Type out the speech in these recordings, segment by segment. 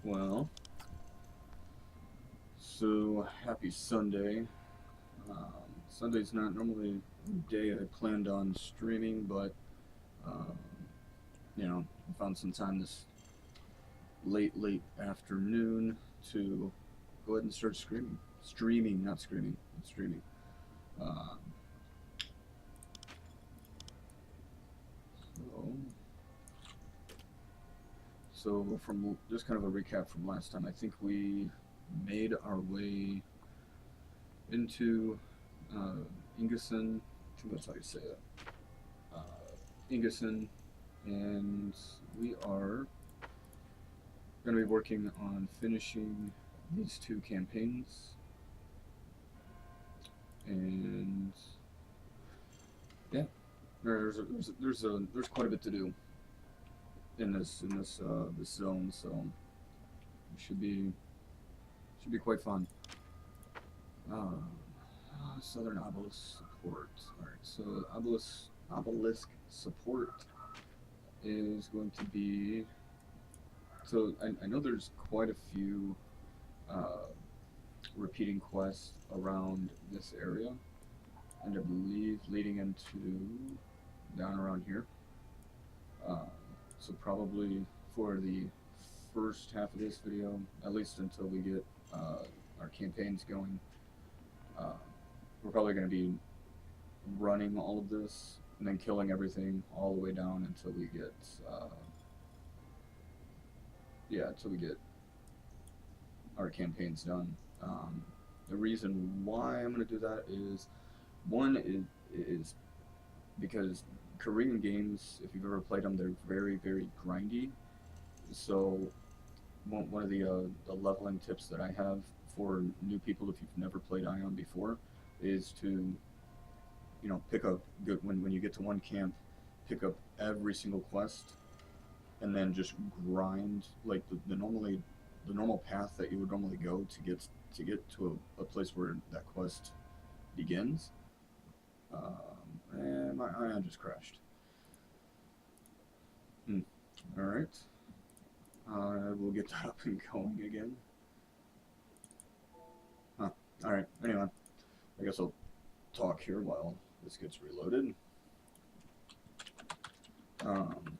Well, so happy Sunday. Sunday's not normally a day I planned on streaming, but um, I found some time this late afternoon to go ahead and start streaming, not screaming, streaming. Um, so, so from just kind of a recap from last time, I think we made our way into Ingerson. I think that's how you say it. Ingerson, and we are going to be working on finishing these two campaigns, and yeah, there's quite a bit to do in this zone, so it should be quite fun. Uh, Southern Obelisk support. All right, so Obelisk support is going to be. So I know there's quite a few uh, repeating quests around this area, and I believe leading into down around here. Uh, so probably for the first half of this video, at least until we get our campaigns going, uh, we're probably going to be running all of this and then killing everything all the way down until we get until we get our campaigns done. The reason why I'm going to do that is one is because Korean games, if you've ever played them, they're very grindy. So one of the leveling tips that I have for new people, if you've never played Aion before, is to pick up good when you get to one camp, pick up every single quest, and then just grind like the normal path that you would normally go to get to a place where that quest begins. And my ion just crashed. Hmm. All right. We'll get that up and going again. Huh. All right. Anyway, I guess I'll talk here while this gets reloaded. Um,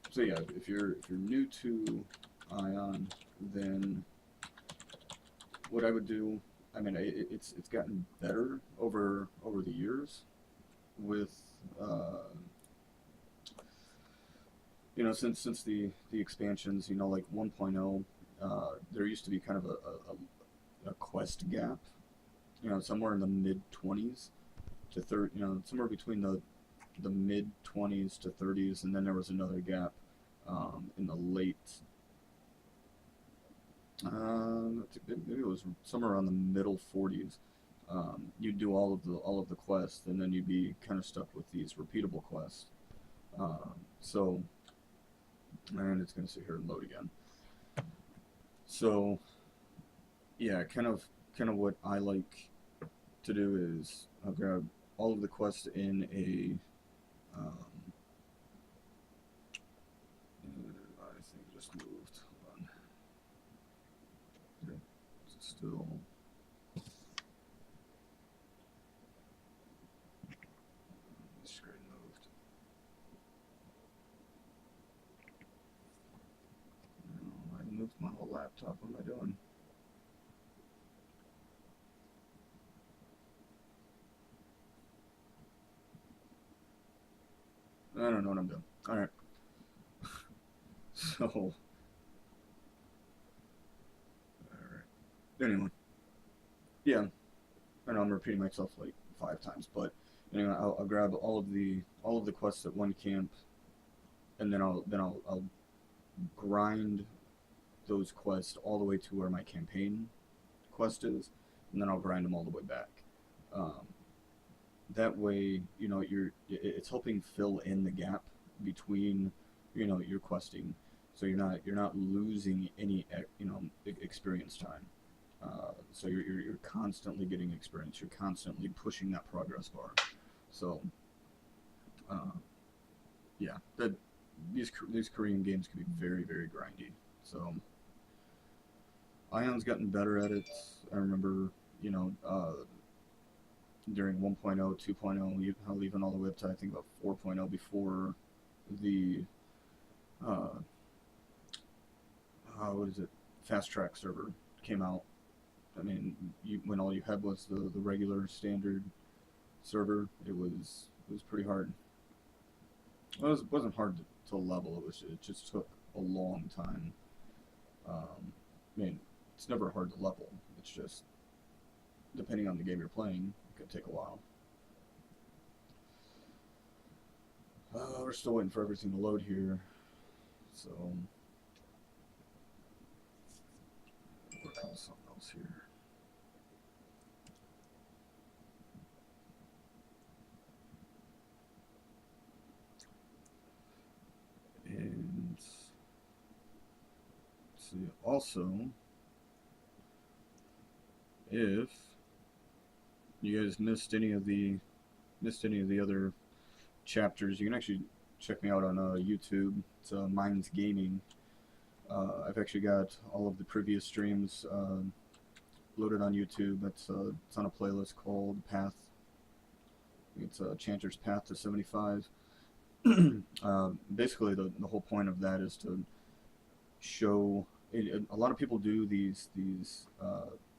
so yeah, if you're new to Ion, then what I would do, I mean, it's gotten better over the years with since the expansions, like 1.0, there used to be kind of a quest gap, somewhere in the mid 20s to 30, somewhere between the mid 20s to 30s, and then there was another gap in the late. Maybe it was somewhere around the middle 40s. You'd do all of the quests, and then you'd be kind of stuck with these repeatable quests. So, and it's going to sit here and load again. So, yeah, kind of what I like to do is I'll grab all of the quests in a. I think it just moved. Hold on. Okay. It's still. The screen moved. No, I moved my whole laptop. What am I doing? I don't know what I'm doing. All right. So, all right. Anyway, yeah, I know I'm repeating myself like 5 times, but anyway, I'll grab all of the quests at one camp, and then I'll grind those quests all the way to where my campaign quest is, and then I'll grind them all the way back. Um, that way, you know, it's helping fill in the gap between, you know, your questing, so you're not losing any you know, experience time. So you're constantly getting experience. You're constantly pushing that progress bar. So uh, yeah, that these Korean games can be very, very grindy. So Aion's gotten better at it. I remember, you know, during 1.0, 2.0, how even all the way up to I think about 4.0 before the uh, what is it, fast track server came out. I mean, when all you had was the regular standard server, it was pretty hard. Well, it wasn't hard to level. It just took a long time. I mean, it's never hard to level. It's just depending on the game you're playing, it could take a while. We're still waiting for everything to load here, so work on something else here. And let's see. Also, if you guys missed any of the other chapters, you can actually check me out on YouTube. It's Minds Gaming. I've actually got all of the previous streams loaded on YouTube. It's on a playlist called Path. It's Chanters Path to 75. Basically, the whole point of that is to show. A lot of people do these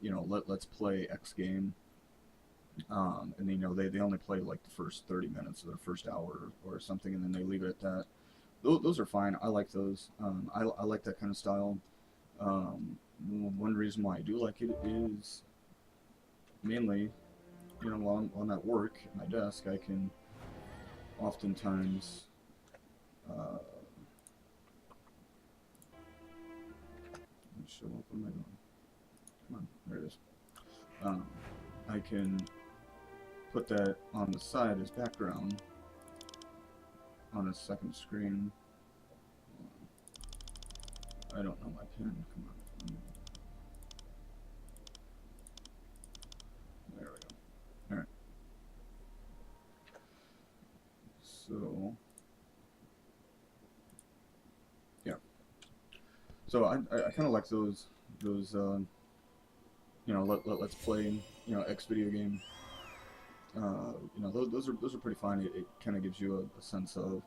you know, let's play X game, and you know they only play like the first 30 minutes or the first hour or something, and then they leave it at that. Those are fine. I like those. I like that kind of style. One reason why I do like it is mainly, you know, while I'm at work at my desk, I can oftentimes show up. What am I doing? Come on, there it is. Um, I can put that on the side as background on a second screen. I don't know my pen. Come on. There we go. All right. So yeah. So I kind of like those you know, let's play, you know, X video game. You know, those are pretty fun. It kind of gives you a sense of,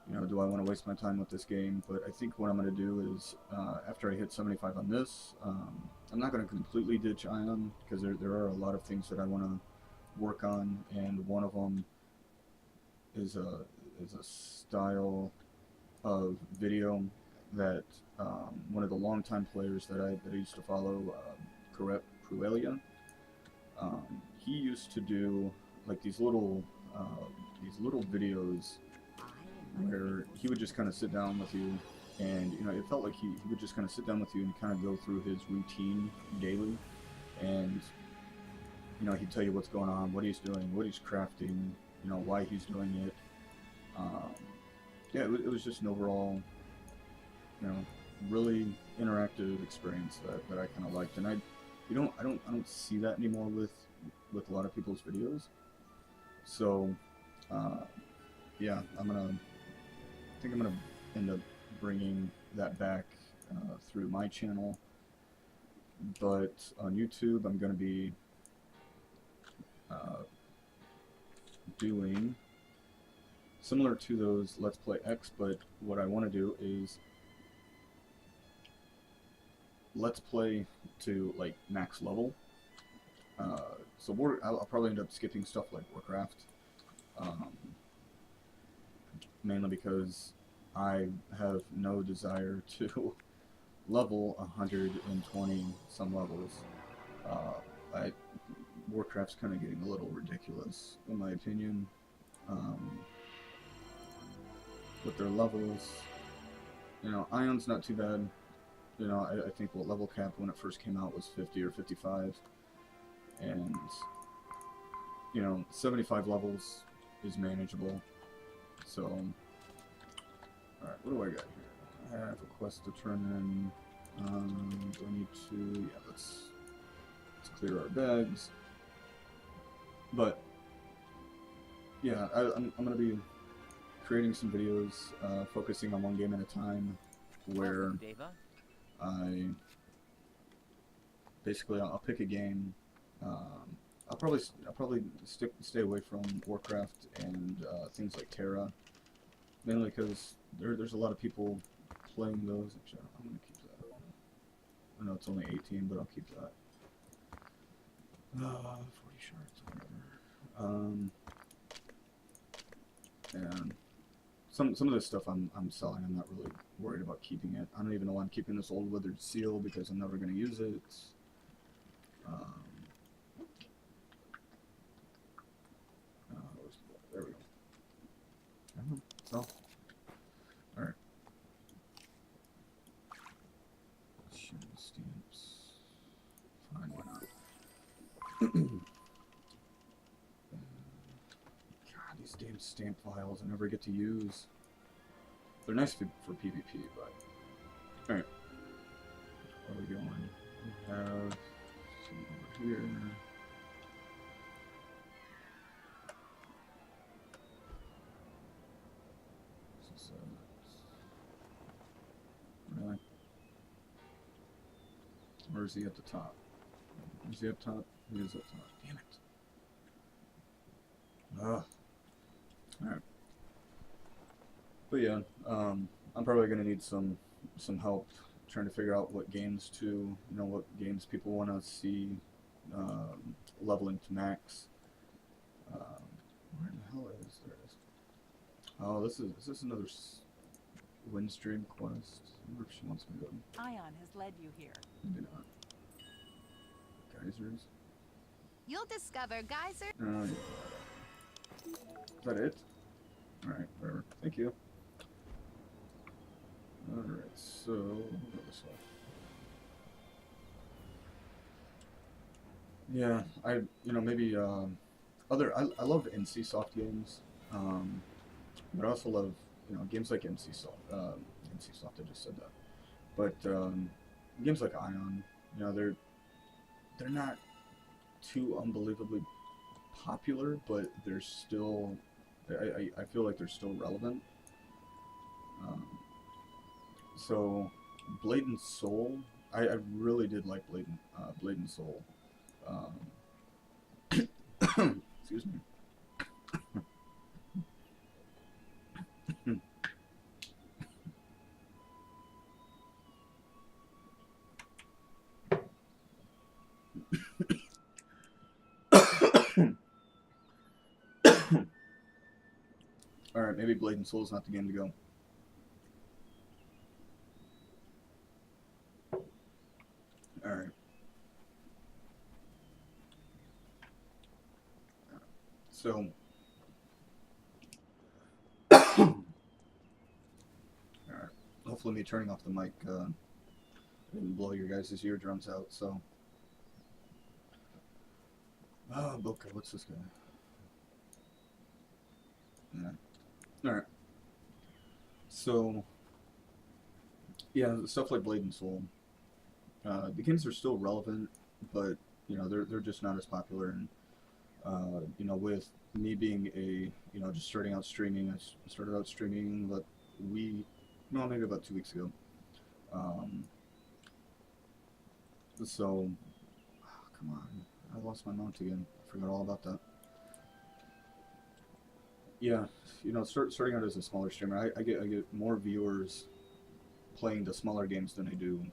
you know, do I want to waste my time with this game? But I think what I'm going to do is, after I hit 75 on this, I'm not going to completely ditch Aion, because there are a lot of things that I want to work on, and one of them is a style of video that one of the longtime players that I used to follow, Cruelia, he used to do like these little videos where he would just kind of sit down with you, and you know, it felt like he would just kind of sit down with you and kind of go through his routine daily, and you know, he'd tell you what's going on, what he's doing, what he's crafting, you know, why he's doing it. Yeah, it was just an overall, you know, really interactive experience that I kind of liked, and I don't see that anymore with a lot of people's videos. So yeah, I think I'm gonna end up bringing that back through my channel, but on YouTube I'm gonna be doing similar to those Let's Play X, but what I want to do is Let's Play to like max level. So I'll probably end up skipping stuff like Warcraft, mainly because I have no desire to level 120 some levels. Warcraft's kind of getting a little ridiculous, in my opinion, with their levels. You know, Aion's not too bad. You know, I think what level cap when it first came out was 50 or 55, and you know, 75 levels is manageable. So, alright, what do I got here? I have a quest to turn in. Do I need to... Yeah, let's clear our bags. But, yeah, I'm going to be creating some videos focusing on one game at a time, where I... Basically, I'll pick a game. I'll probably stay away from Warcraft and things like Terra, mainly because there's a lot of people playing those. Actually, I'm gonna keep that. I know it's only 18, but I'll keep that. 40 shards, whatever. And some of this stuff I'm selling. I'm not really worried about keeping it. I don't even know why I'm keeping this old withered seal, because I'm never gonna use it. There we go. So, alright. Stamps. Fine, why not? God, these damn stamp files I never get to use. They're nice for PvP, but... Alright. Where are we going? We have... some over here. Really? Or is he at the top? Is he up top? He is up top. Damn it. Ugh. Alright. But yeah, I'm probably gonna need some help trying to figure out what games what games people want to see leveling to max. Where in the hell is this? Oh, is this another Windstream quest? I wonder if she wants me to... Aion has led you here. Maybe not. Geysers? You'll discover geyser. Yeah. Is that it? Alright, whatever. Thank you. Alright, so... we'll go this way. Yeah, maybe, I love NCSoft games, but I also love, games like NCSoft, I just said that, but, games like Aion, they're not too unbelievably popular, but they're still, I feel like they're still relevant. So, Blade and Soul, I really did like Blade and Soul. Excuse me. Alright, maybe Blade and Soul is not the game to go. Alright. So... Alright. Hopefully me turning off the mic didn't blow your guys' eardrums out, so... Oh, Boca, what's this guy? Yeah. Alright. So... Yeah, stuff like Blade and Soul. The games are still relevant, but, they're just not as popular, and, with me being just starting out streaming, I started out streaming, maybe about 2 weeks ago. So, come on, I lost my mount again. I forgot all about that. Yeah, starting out as a smaller streamer, I get more viewers playing the smaller games than I do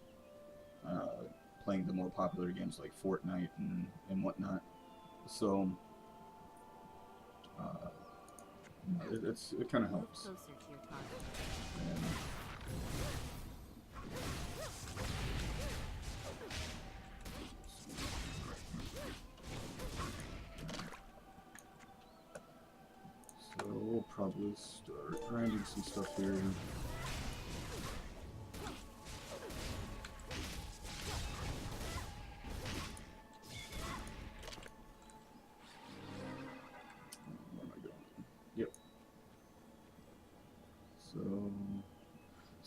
playing the more popular games like Fortnite and whatnot. So, it kind of helps. So we'll probably start grinding some stuff here.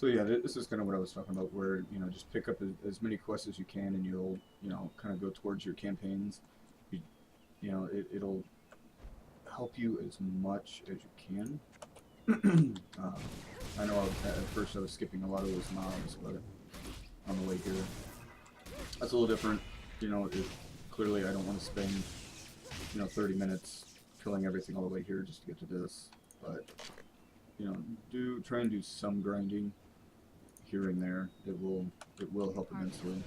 So yeah, this is kind of what I was talking about, where just pick up as many quests as you can, and you'll kind of go towards your campaigns. It'll help you as much as you can. I know at first I was skipping a lot of those mobs, but on the way here, that's a little different. Clearly I don't want to spend 30 minutes killing everything all the way here just to get to this, but try and do some grinding here and there. It will help immensely.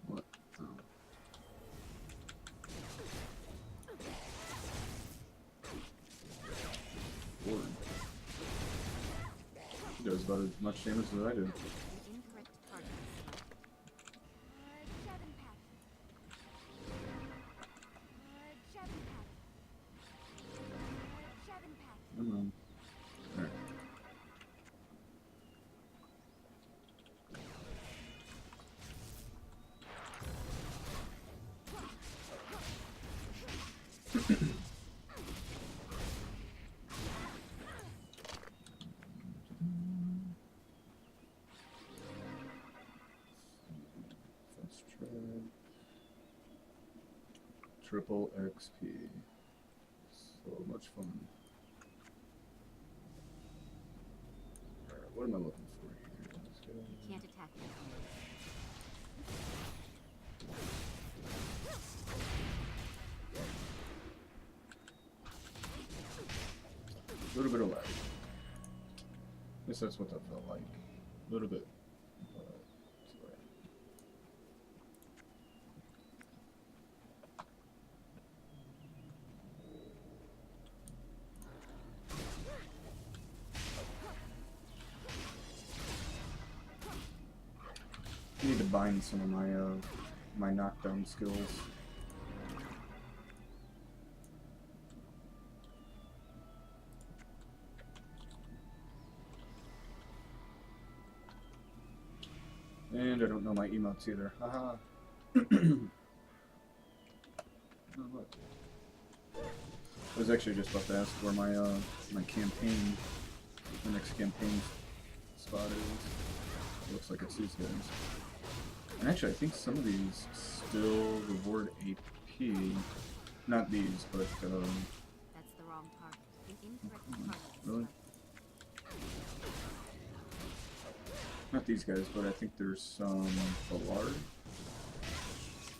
What? Oh. Lord. She does about as much damage as I do. Come on. Alright. Fast track. Triple XP. So much fun. Alright, what am I looking for here? Let's go. You can't attack me. A little bit of lag. I guess that's what that felt like. A little bit. But it's all right. I need to bind some of my knockdown skills. And I don't know my emotes either. Haha. Oh, look. I was actually just about to ask where my next campaign spot is. It looks like it's these guys. And actually, I think some of these still reward AP. Not these, but That's the wrong target. Incorrect target. really? Not these guys, but I think there's some Ballard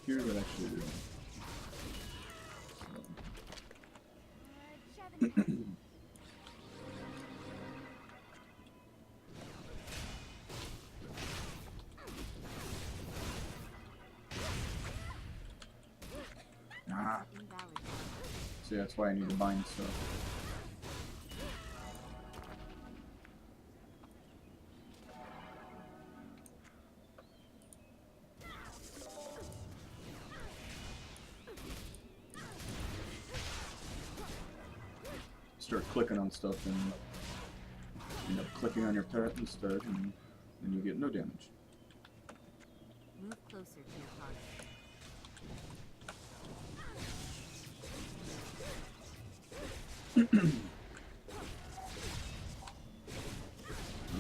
here that actually do. Ah. See, that's why I need to bind stuff. Start clicking on stuff and end up clicking on your pet instead, and then you get no damage. Move closer to your target.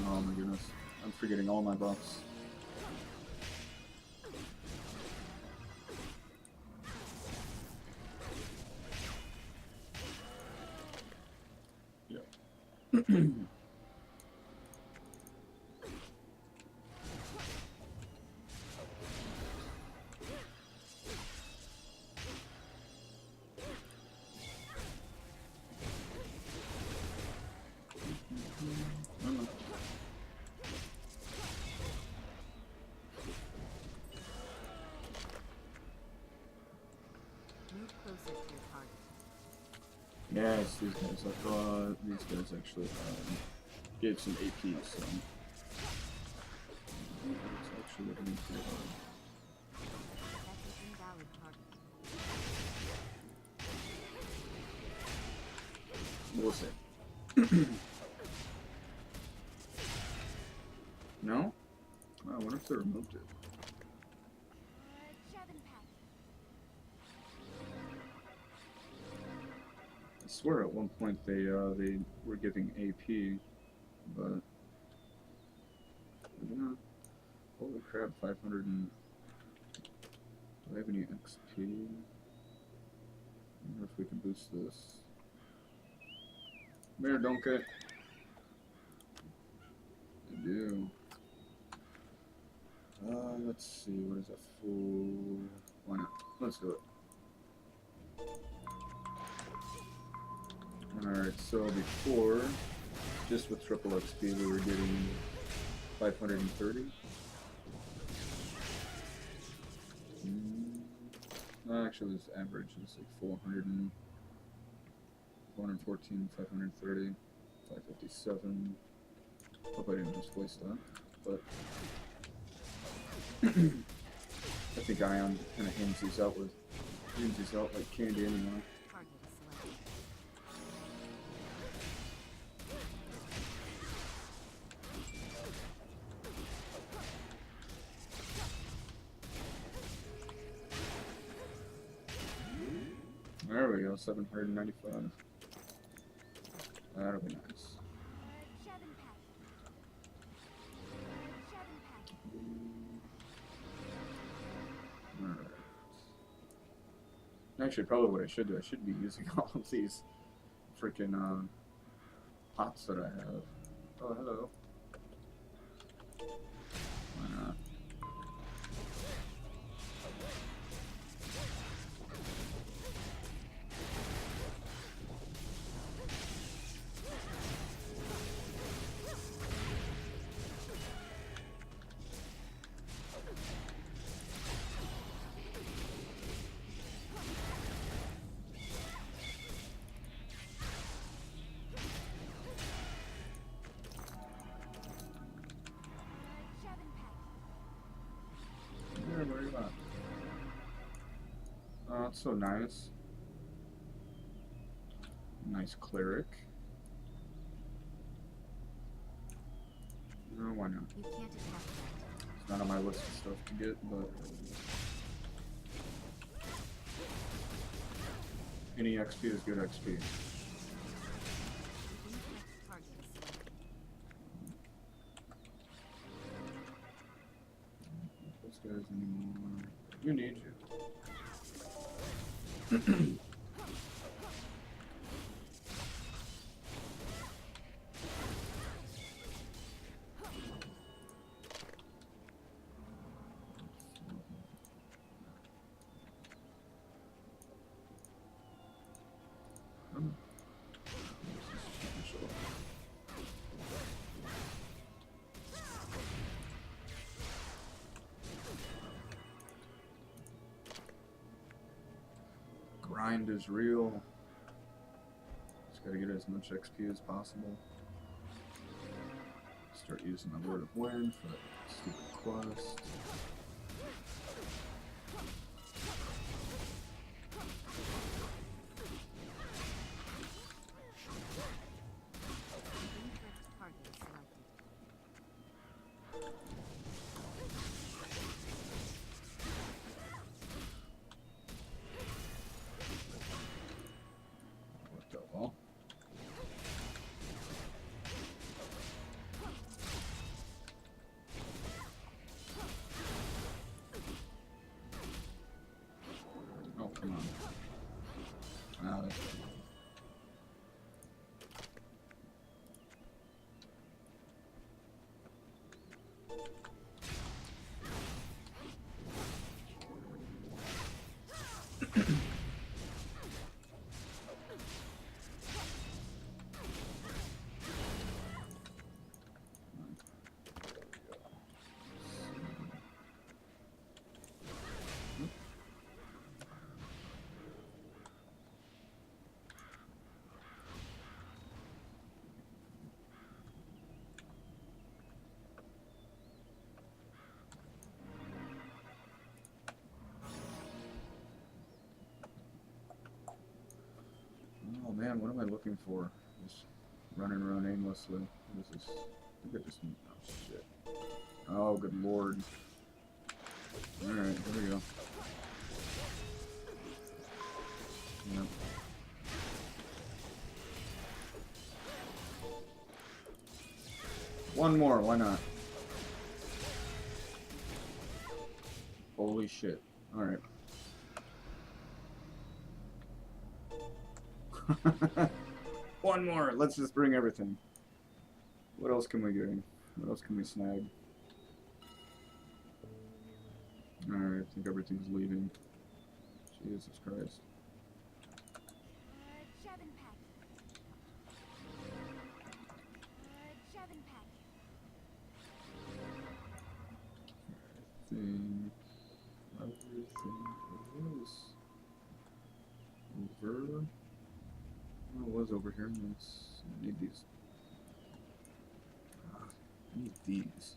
Oh my goodness. I'm forgetting all my buffs. Yep. Move closer to your target. Yeah, it's these guys. I thought these guys actually gave some AP, so it's actually looking pretty hard. That's an invalid target. We'll see. No? Oh, I wonder if they removed it. I swear at one point they were giving AP, but maybe not. Holy crap, 500 and... Do I have any XP? I wonder if we can boost this. Come here, Donkey. I do. Let's see, what is that full? Why not? Let's do it. Alright, so before, just with triple XP, we were getting 530. Actually, this average is like 414, 530, 557. Hope I didn't just waste that, but I think Aion kind of hands these out like candy anymore. Target is selected. There we go, 795. That'll be nice. Alright. Actually, probably what I should do, I should be using all of these freaking pots that I have. Oh, hello. Why not? Where are you at? Oh, that's so nice. Nice cleric. No, why not? You can't attack that. It's not on my list of stuff to get, but any XP is good XP. The incorrect target is selected. Those guys anymore. We need you. Grind is real. Just gotta get as much XP as possible. Start using the Word of Wind for that stupid quest. The incorrect target is selected. Worked out well. Oh, come on. Ah, that's good. man, what am I looking for? Just running around aimlessly. What is this? I think I just... Oh, shit. Oh, good lord. Alright, here we go. Yep. One more, why not? Holy shit. Alright. One more, let's just bring everything. What else can we do? What else can we snag? Alright, I think everything's leaving. Jesus Christ. I think everything is over. Oh, it was over here. I need these. I need these.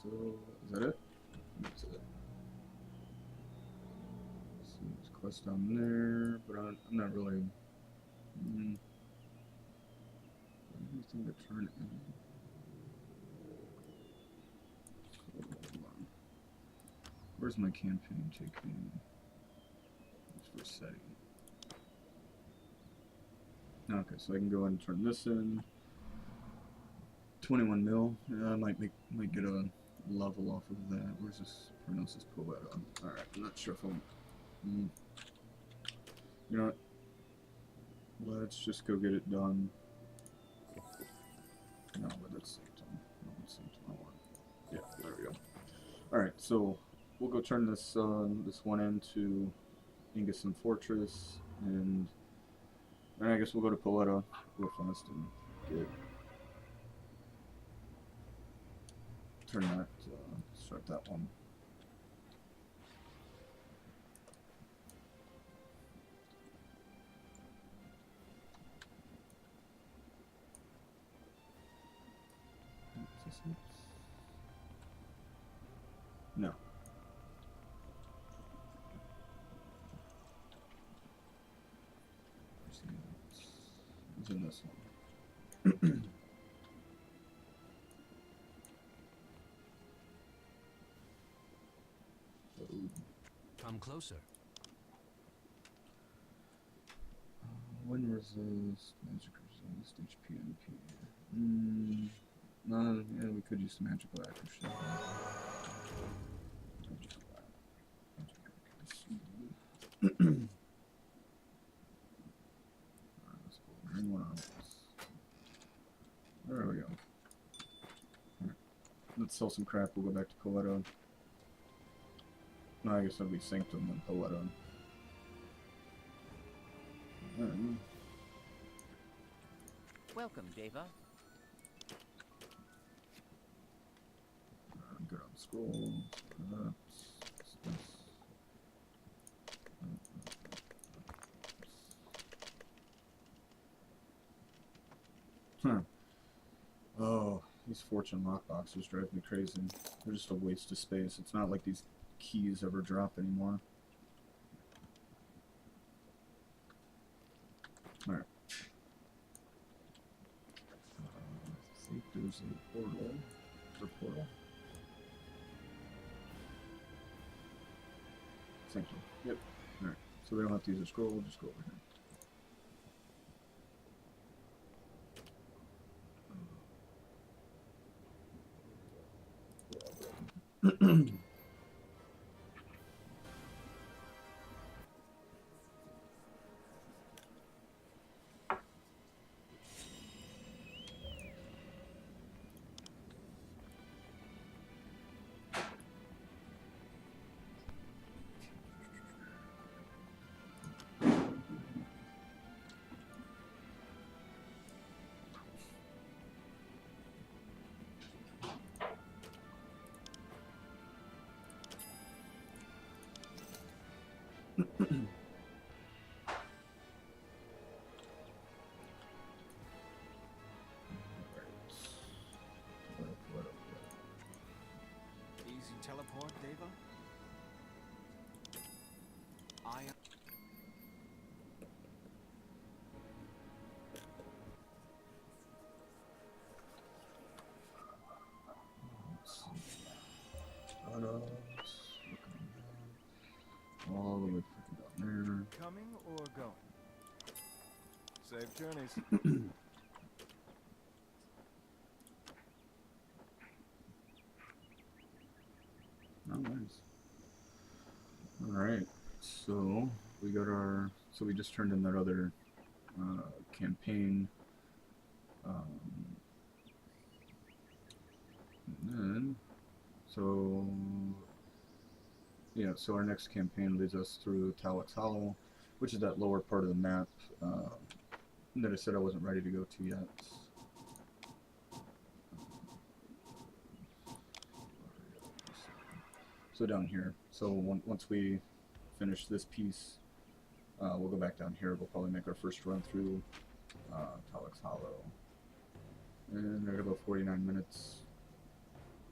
So, is that it? That's it. So there's a quest down there, but I'm not really. Anything to turn in. So, hold on. Where's my campaign taking? It's for setting. Okay, so I can go ahead and turn this in. 21 mil. Yeah, I might get a level off of that. Where's this? Pronounce this Poeta. Alright, I'm not sure if I'm... You know what? Let's just go get it done. No, but that's symptom. No, it's symptom. I want. Yeah, there we go. Alright, so we'll go turn this this one into Ingerson Fortress, and I guess we'll go to Poeta real fast and get turn that, start that one. No. It's in this one. Come closer. When resist, magic resist, HP, MP. No, yeah, we could use some magical accuracy. There we go. Right. Let's sell some crap, we'll go back to Poeta. No, I guess that'll be Sanctum and Poeta. Welcome, Deva. Good on scrolls. Huh. Oh, these fortune lockboxes drive me crazy. They're just a waste of space. It's not like these keys ever drop anymore. Alright. I think there's a portal. Is there a portal? Essentially. Yep. Alright. So we don't have to use a scroll, we'll just go over here. more, Devo? Aion. Let's see. Talocs, all the way freaking down Coming or going? Safe journeys. there. Oh, nice. Alright, so we got our. So we just turned in that other campaign. And then. So. Yeah, so our next campaign leads us through Talocs Hollow, which is that lower part of the map that I said I wasn't ready to go to yet. So down here. So once we finish this piece, we'll go back down here. We'll probably make our first run through Talocs Hollow. And I got about 49 minutes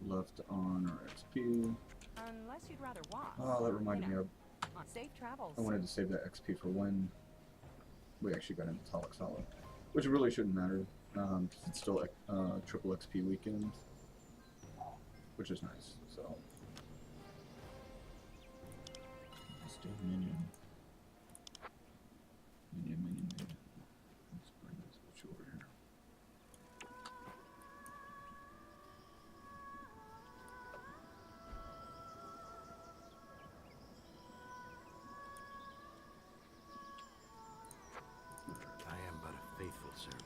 left on our XP. Unless you'd rather walk. Oh, that reminded me of. On safe travels. I wanted to save that XP for when we actually got into Talocs Hollow, which really shouldn't matter because it's still triple XP weekend, which is nice. So. Stay minion. Minion. Let's bring this bitch over here. I am but a faithful servant.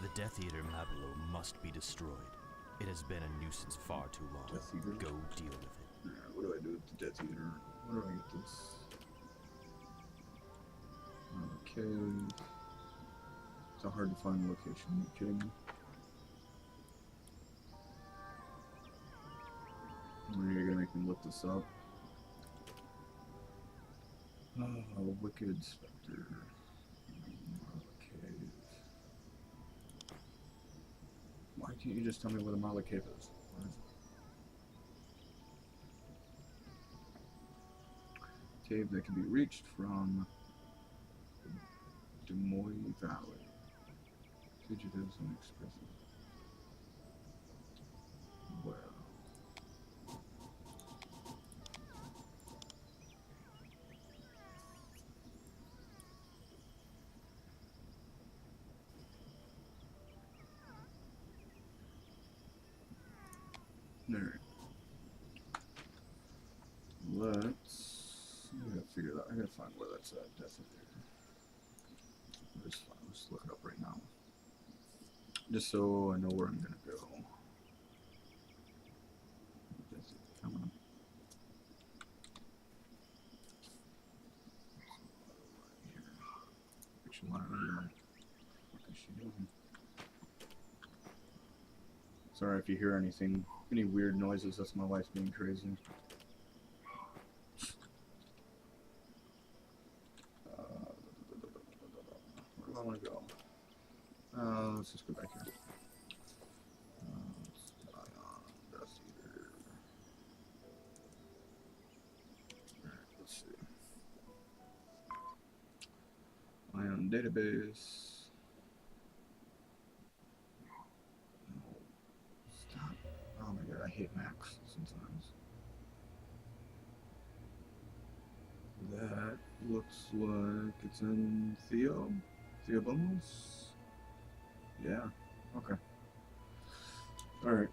The Death Eater Mabilo must be destroyed. It has been a nuisance far too long. Death Eater? Go deal with it. What do I do with the Death Eater? Where do I get this? Okay. It's a hard to find location. Are you kidding me? You're gonna make me look this up. Oh, Wicked Spectre. Cave. Why can't you just tell me where the Marla Cave is? Cave that can be reached from Des Moines Valley. Fugitives and expressive. Well. Alright. I gotta figure that. I gotta find where that's at. Definitely. Let's look it up right now. Just so I know where I'm gonna go. Come on. Which line? What is she doing? Sorry if you hear anything, any weird noises. That's my wife being crazy. Where do I want to go? Let's just go back here. Aion, Death Eater. Alright, let's see. Aion database. No. Stop. Oh my god, I hate Macs sometimes. That looks like it's in Theobamos? Yeah, okay. Alright.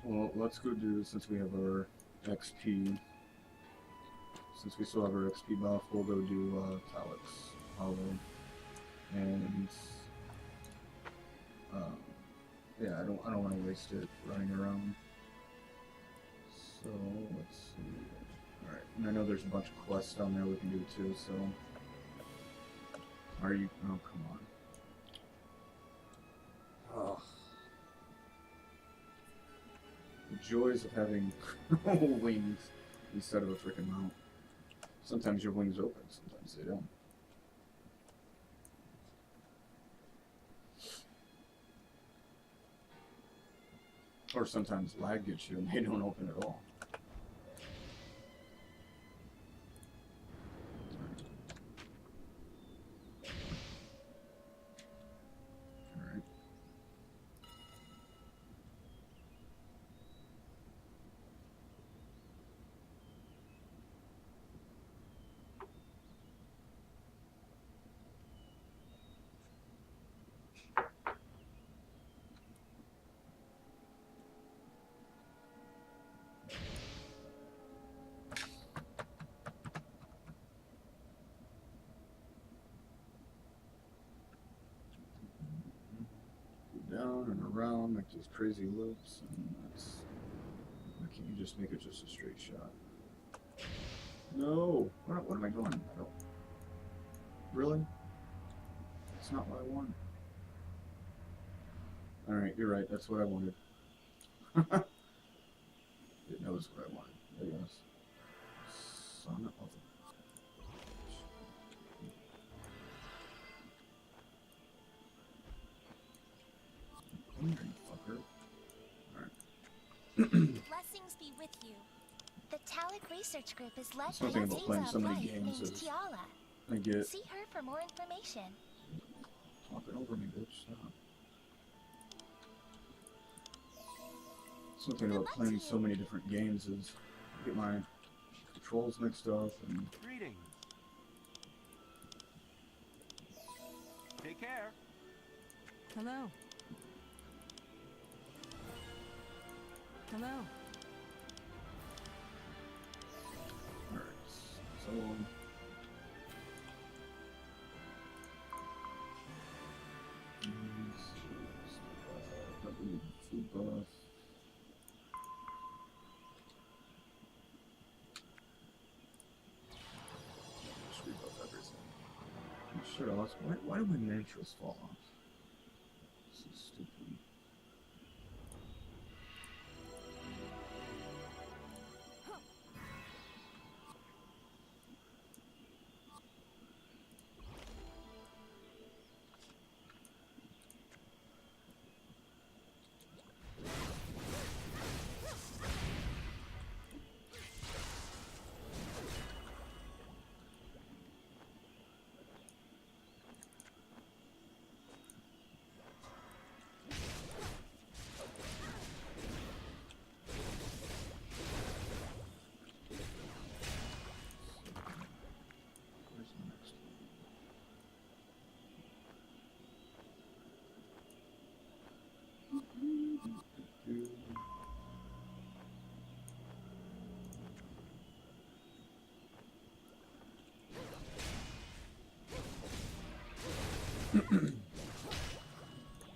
Well, let's go do, since we have our XP, since we still have our XP buff, we'll go do Talocs Hollow. And, yeah, I don't want to waste it running around. So, let's see. Alright, and I know there's a bunch of quests down there we can do too, so. Are you? Oh, come on. Oh. The joys of having wings instead of a freaking mount. Sometimes your wings open, sometimes they don't. Or sometimes lag gets you and they don't open at all. Alright. Down and around, make these crazy loops, and that's. Why can't you just make it just a straight shot? No! What am I doing? I don't. Really? That's not what I wanted. Alright, you're right, that's what I wanted. It knows what I wanted, I guess. Son of a. Fucker. Blessings be with you. The Taloc Research Group is led by Something about playing so many Light games named is Tiala. I get See her for more information. talking over me, bitch. Stop. Something about playing so many different games is I get my controls mixed up and Greetings. Take care. Hello. Hello. alright. So food buff. Just rebuff everything. Shut off. Why do my nitros fall off? This is stupid. Where's the next one?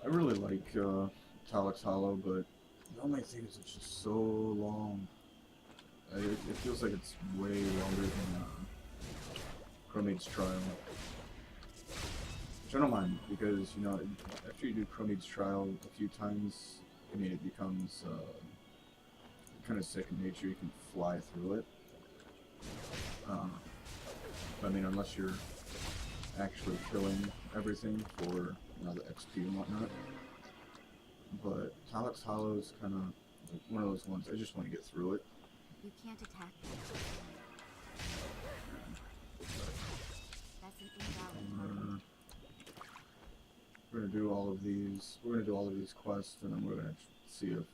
I really like Talocs Hollow, but the only thing is it's just so long. It feels like it's way longer than Chromade's Trial. Which I don't mind, because, you know, after you do Chromade's Trial a few times, I mean, it becomes kind of second nature. You can fly through it. I mean, unless you're actually killing everything for, you know, the XP and whatnot. But Talocs Hollow is kind of like one of those ones, I just want to get through it. You can't attack them. That's an invalid target. We're gonna do all of these. We're gonna do all of these quests, and then we're gonna see if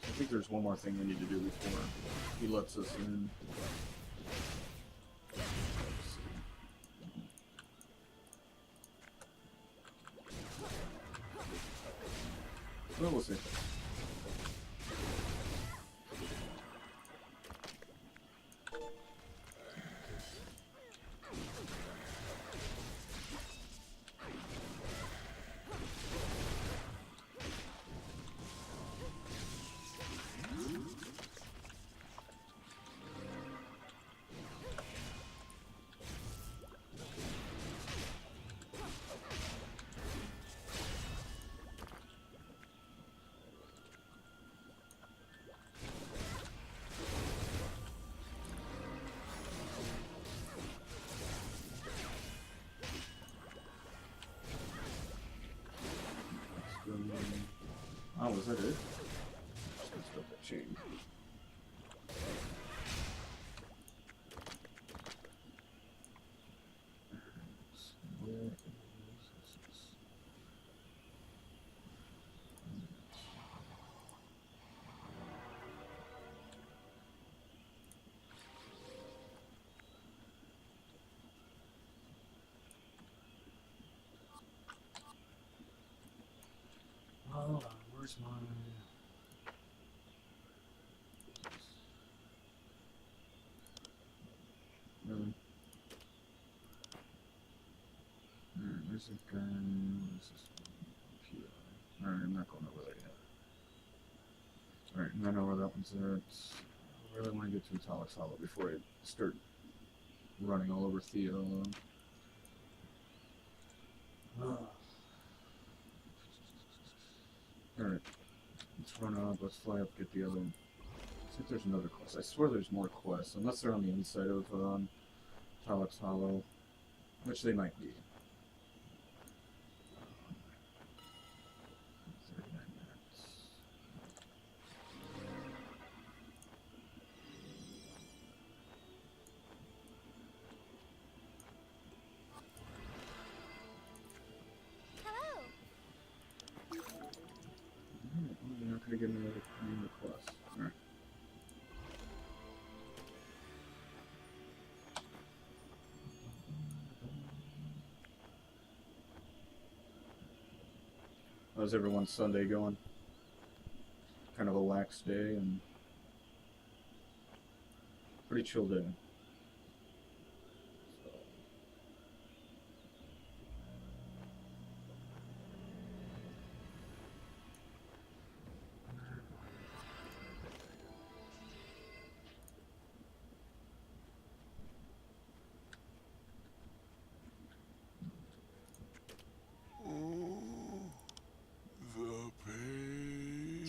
I think there's one more thing we need to do before he lets us in. Let's see. Well, we'll see. Wow, was that it? Just gonna start that chain. Where is this? Hold on, where's my... Really? Alright, where's the guy? Where's this one? Alright, I'm not going over there yet. Alright, I know where that one's at. I really want to get to Talocs Hollow before I start running all over Theo. Alright, let's run up, let's fly up, get the other one. See if there's another quest. I swear there's more quests, unless they're on the inside of Talocs Hollow, which they might be. 39 minutes. Hello. Alright, well, you're not gonna get another quest. Alright. How's everyone's Sunday going? Kind of a lax day and pretty chill day. The pain.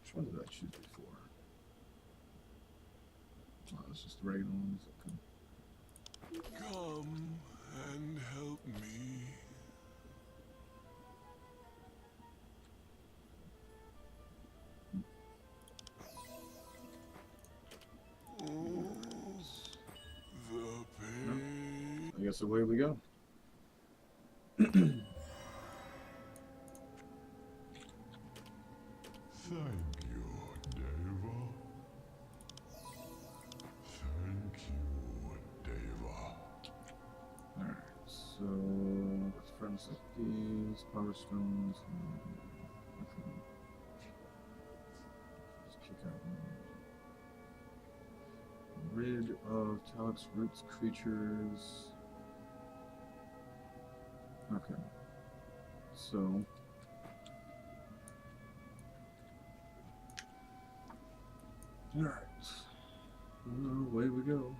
Which one did I choose before? Oh, it's just the regular ones. Okay. Come and help me. The pain. I guess away we go. Thank you, Deva. Thank you, Deva. Alright, so with friends like these, power stones, nothing. Just kick out one. Rid of Talocs roots creatures. Okay. So alright. Away we go.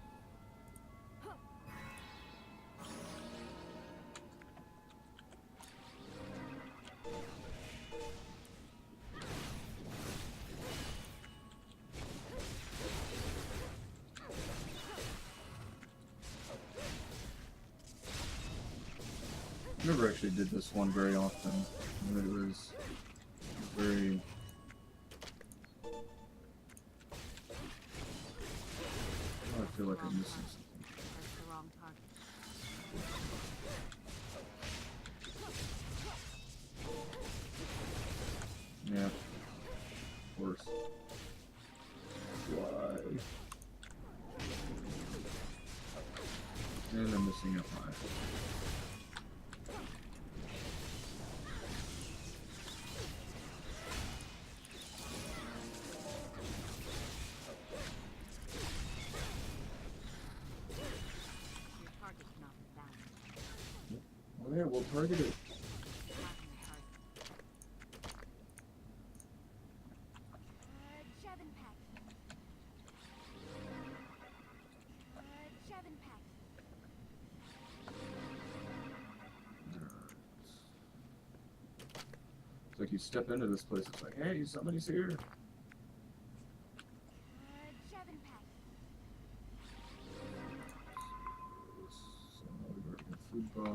Never actually did this one very often, but it was very... I feel like I'm missing something. That's the wrong target. Yeah. Of course. Why? And I'm missing up my... Your target's not found. Oh yeah, we'll target it. Shavin pack. Shavin pack. It's like you step into this place, it's like, hey, somebody's here. Shavin pack. So now we got Food buff. I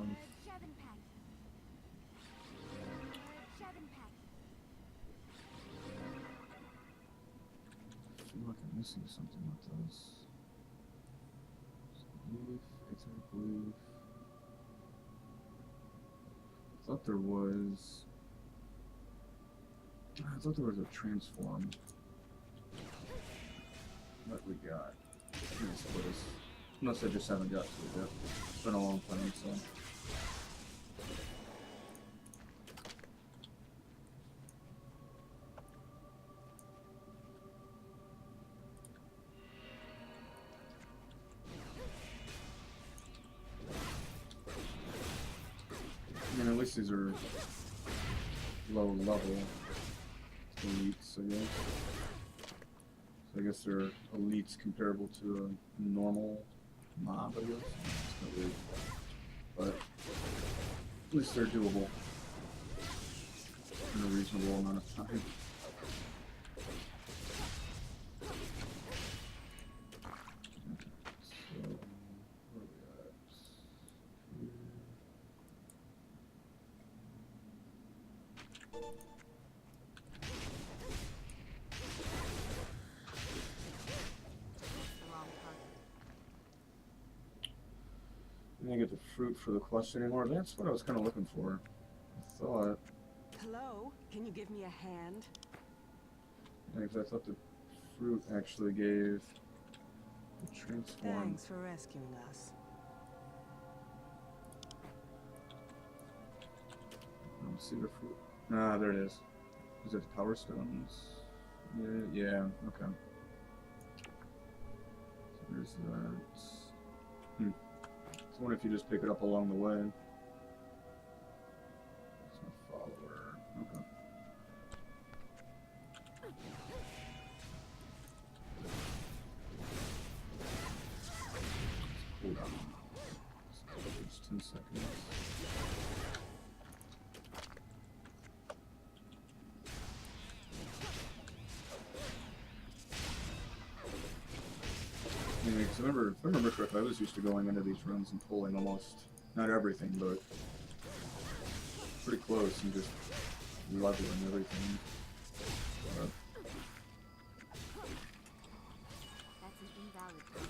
feel like I'm missing something with this. Leaf, exotic leaf. I thought there was a transform. What we got in this place. Unless I just haven't got to it yet. It's been a long time, so. I mean, at least these are low level elites, I guess. So I guess they're elites comparable to a normal mob, I guess. It's not weird. But at least they're doable in a reasonable amount of time. So, where are we at? Here. The wrong target. I didn't get the fruit for the quest anymore. That's what I was kind of looking for. I thought. Hello? Can you give me a hand? Yeah, 'cause I thought the fruit actually gave the transform. Thanks for rescuing us. I don't see the fruit. Ah, there it is. Is it the power stones? Yeah, okay. So there's that. So what if you just pick it up along the way? That's my follower. Okay. Hold on. Just 10 seconds. Yeah, 'cause if I remember correctly, I was used to going into these runs and pulling almost, not everything, but pretty close and just leveling everything. But That's an invalid target.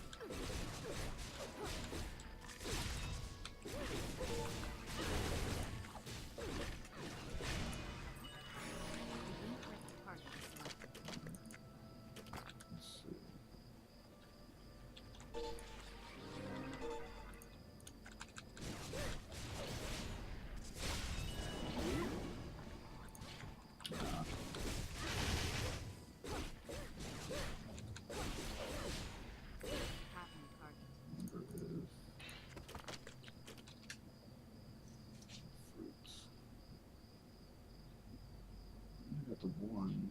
An incorrect target selected. let's see. Ah, Patent target. number is fruits. I got the one.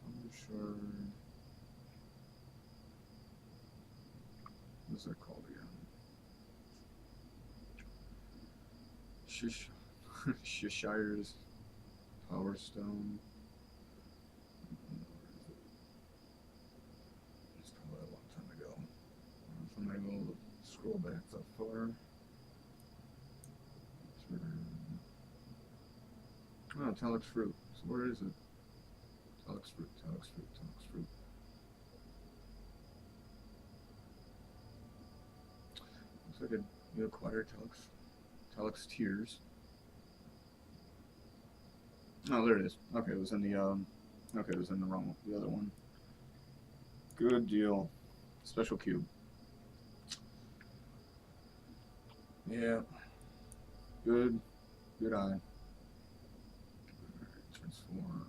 Publisher. What's that called again? Shishire's Power Stone. It's probably a long time ago. If I'm not able to scroll back that far. Oh, Talocs fruit. So where is it? Talocs fruit, Talocs fruit, Talocs fruit. Looks like you acquired Talocs tears. Oh, there it is. Okay, it was in the okay, it was in the wrong one, the other one. Good deal. Special cube. Yeah. Good eye. Alright, transform.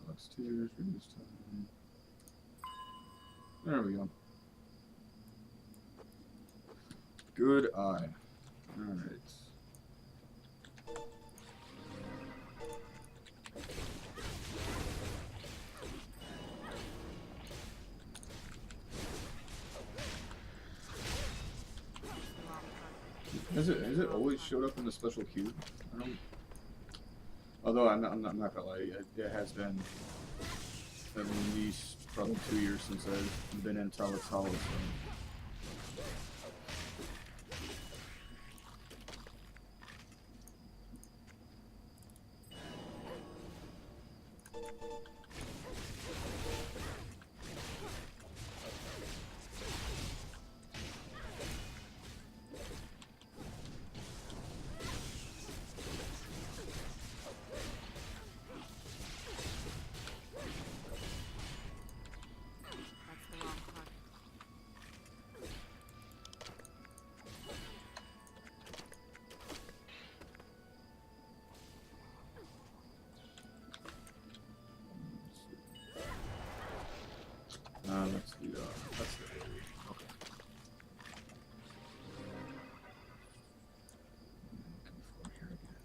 Talocs tears, reduce time. There we go. Good eye. Alright. The wrong target. Has it always showed up in the special queue? I don't. Although I'm not gonna lie, it has been at least probably 2 years since I've been in Talocs Hollow. So. That's the wrong target. That's the okay. Looking for here again.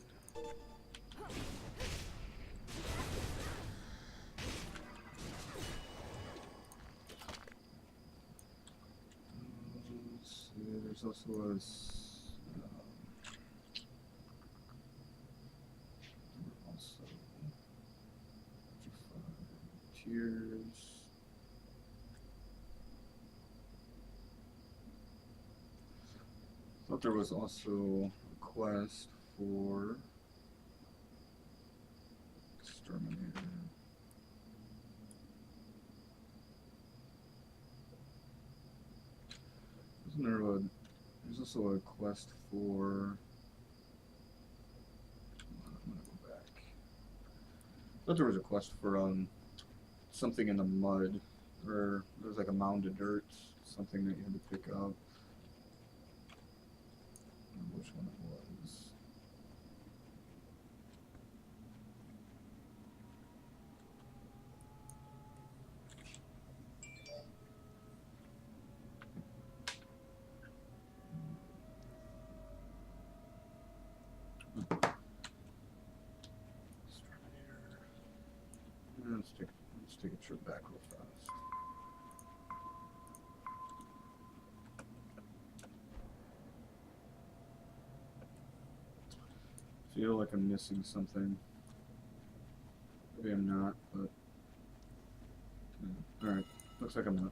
Let's see, there's also also tears. Thought there was also a quest for exterminator. Isn't there a? There's also a quest for. I'm gonna go back. Thought there was a quest for something in the mud, or there was like a mound of dirt, something that you had to pick up. I don't know which one it was. Let's take a trip back real fast. Feel like I'm missing something. Maybe I'm not, but alright. Looks like I'm not.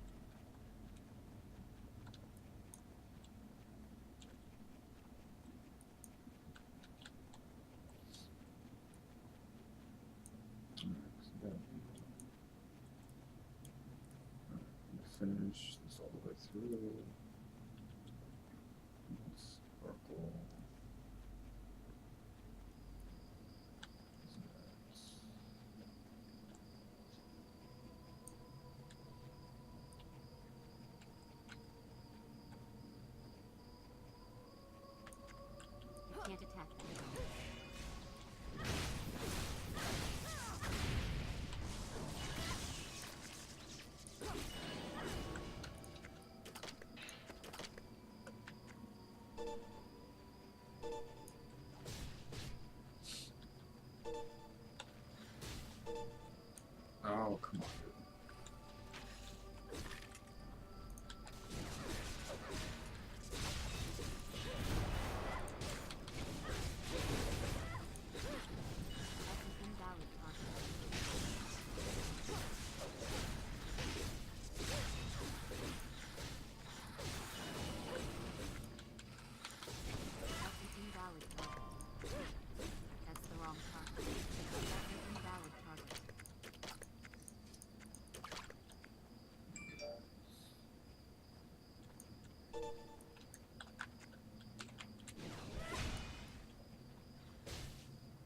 Finish this all the way through. Sparkle. You can't attack them. Oh, come on, dude. That's an invalid target. That's an invalid target. That's the wrong target. That's an invalid target.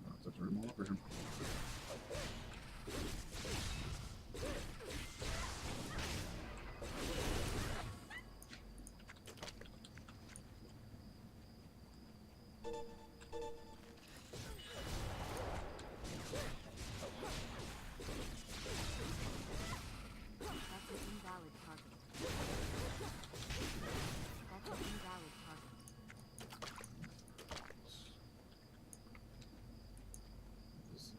I'll have to remove over him. That's an invalid target. That's an invalid target. This is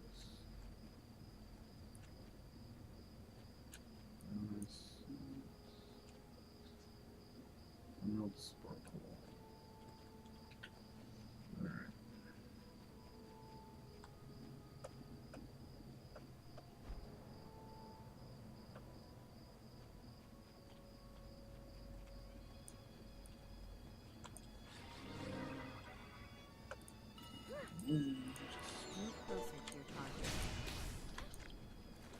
nice. Emerald sparkle. Move closer to your target.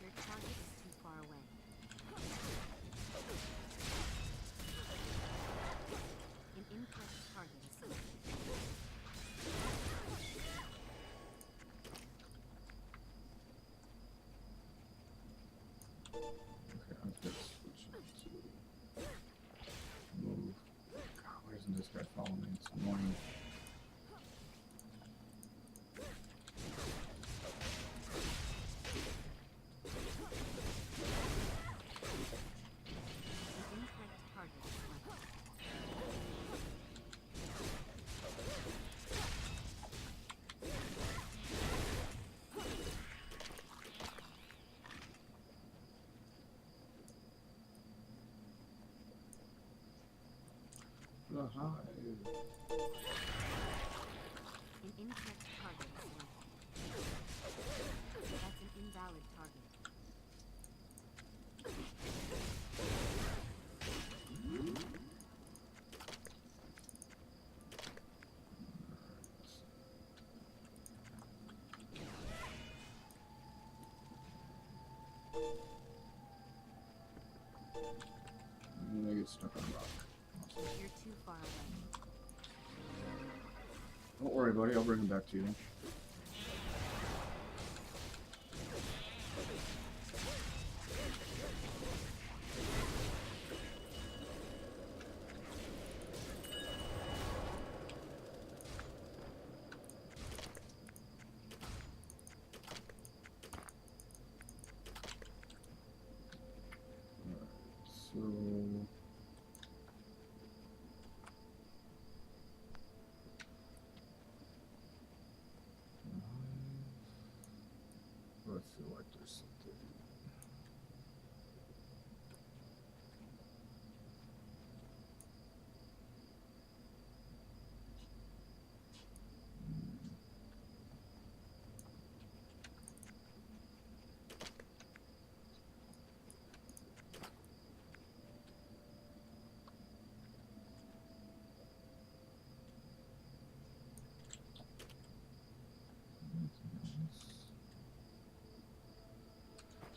Your target is too far away. An incorrect target is selected. Okay, I've got to switch it to move. God, why isn't this guy following me? It's annoying. An incorrect target is selected. The hive. An incorrect target is selected. That's an invalid target. I get stuck on a rock. You're too far away. Don't worry, buddy. I'll bring him back to you. So I feel like there's something.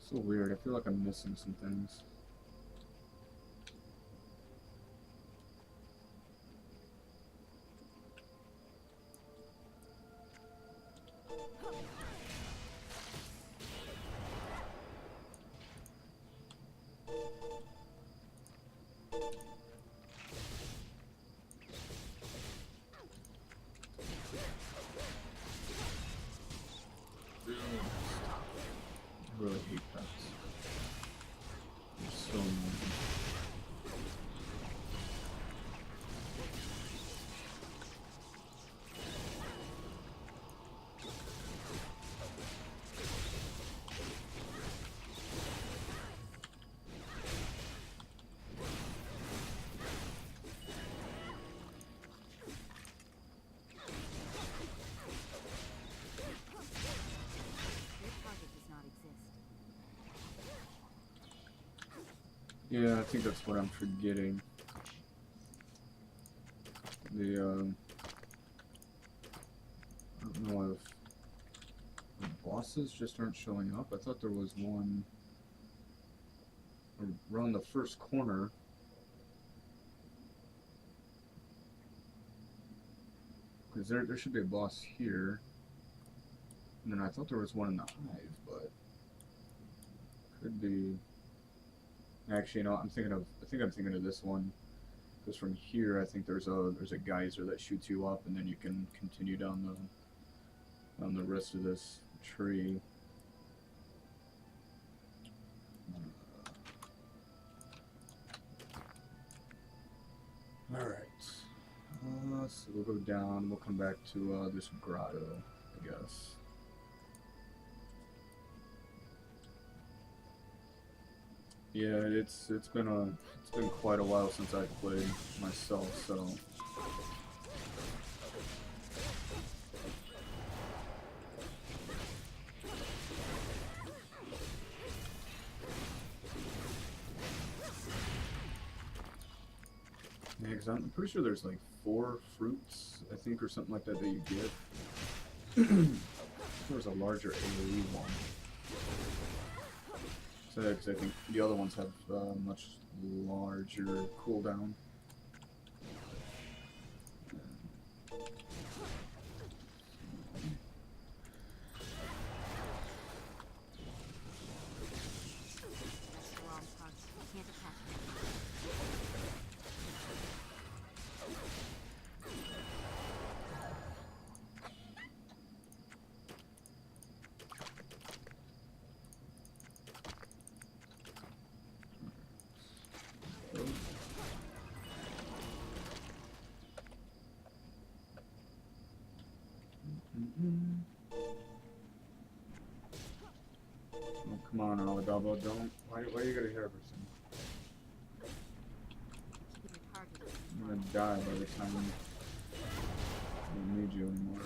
So weird. I feel like I'm missing some things. I really hate that. It's so annoying. Your target does not exist. Yeah, I think that's what I'm forgetting. The I don't know if the bosses just aren't showing up. I thought there was one around the first corner. Because there should be a boss here. And then I thought there was one in the hive, but could be. Actually, no, I think I'm thinking of this one. Because from here, I think there's a geyser that shoots you up, and then you can continue down the rest of this tree. All right. So we'll go down. We'll come back to this grotto, I guess. Yeah, it's been quite a while since I've played myself, so. Yeah, 'cause I'm pretty sure there's like 4 fruits, I think, or something like that that you get. There's a larger AoE one. So 'cause I think the other ones have much larger cooldown. That's the wrong target. Can't attack me. Oh, come on, Alidabo, don't. Why you gotta hit everything? Keeping your target. I'm gonna die by the time I don't need you anymore.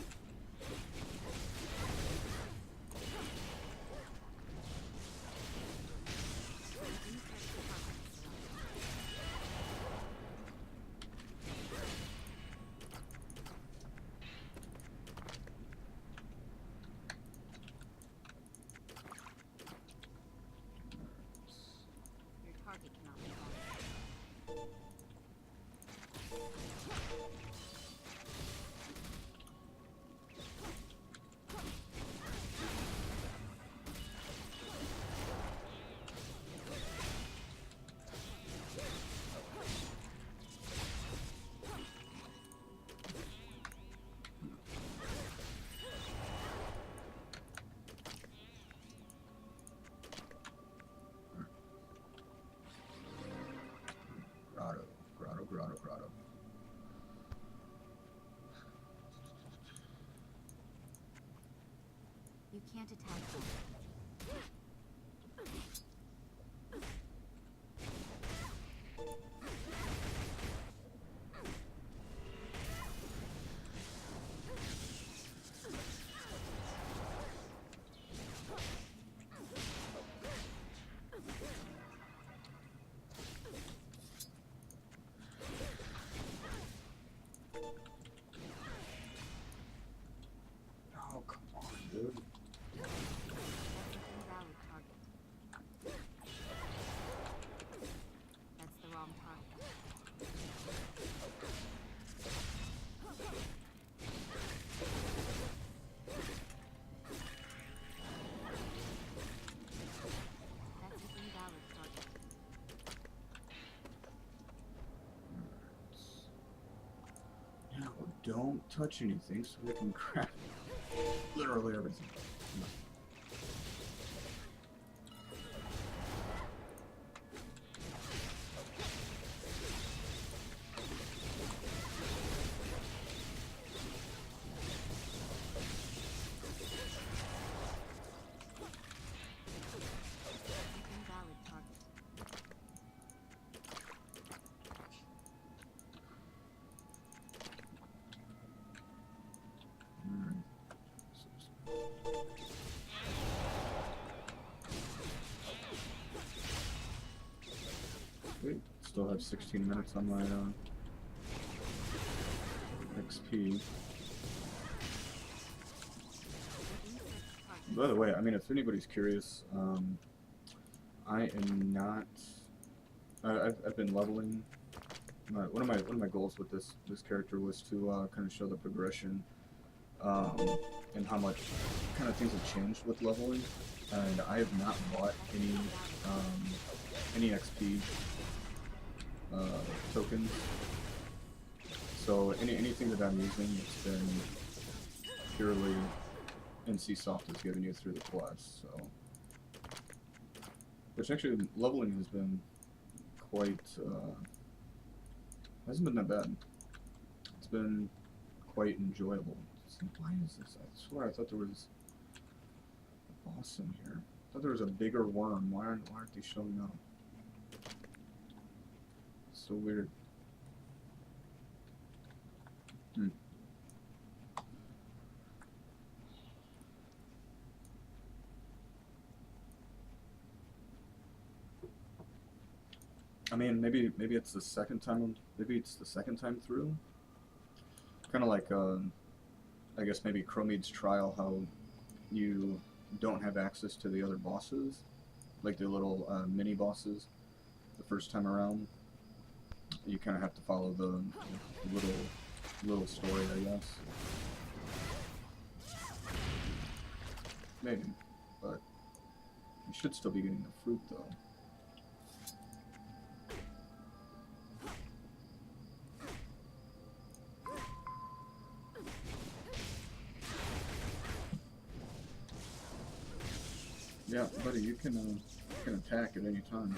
Your target cannot be found. Grotto, grotto, grotto, grotto. You can't attack them. Oh, come on, dude. That's an invalid target. That's the wrong target. That's an invalid target. Now, don't touch anything so we can grab literally everything. An invalid target. Wait, still have 16 minutes on my XP. By the way, I mean, if anybody's curious, I am not. I've been leveling. One of my goals with this character was to kind of show the progression, and how much kind of things have changed with leveling. And I have not bought any XP tokens. So anything that I'm using, it's been purely NCSoft has given you through the quest. So, which actually leveling has been quite hasn't been that bad. It's been quite enjoyable. So why is this? I swear I thought there was a boss in here. I thought there was a bigger worm. Why aren't they showing up? It's so weird. I mean, maybe it's the second time. Maybe it's the second time through. Kind of like I guess maybe Chromede's trial, how you don't have access to the other bosses, like the little mini bosses, the first time around. You kind of have to follow the little story, I guess. Maybe, but you should still be getting the fruit though. Yeah, buddy, you can attack at any time.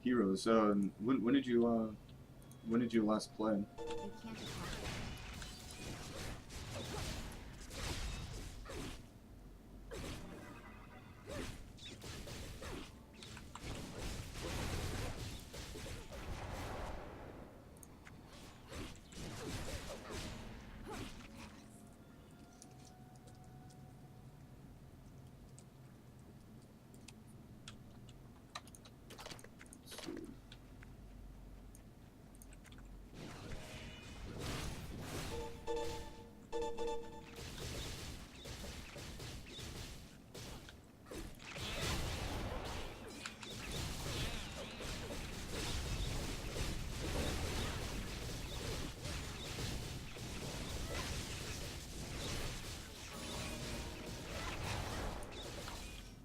Heroes. When did you last play? You can't attack.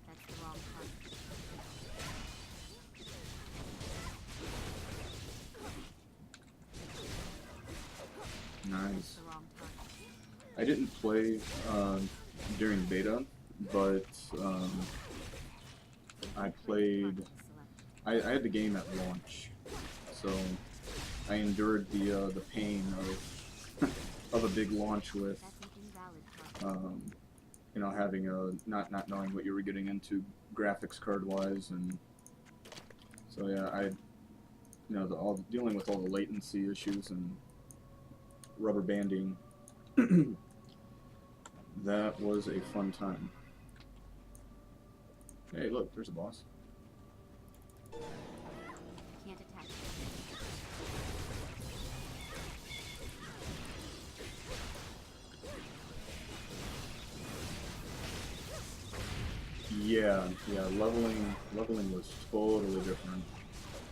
That's the wrong part. Nice. The wrong part. I didn't play during beta, but I played. Select. I had the game at launch, so I endured the pain of of a big launch with That's an invalid part. you know, having a not knowing what you were getting into graphics card wise, and so yeah, all dealing with all the latency issues and rubber banding. That was a fun time. Hey, look, there's a boss. Can't attack. Yeah, leveling was totally different.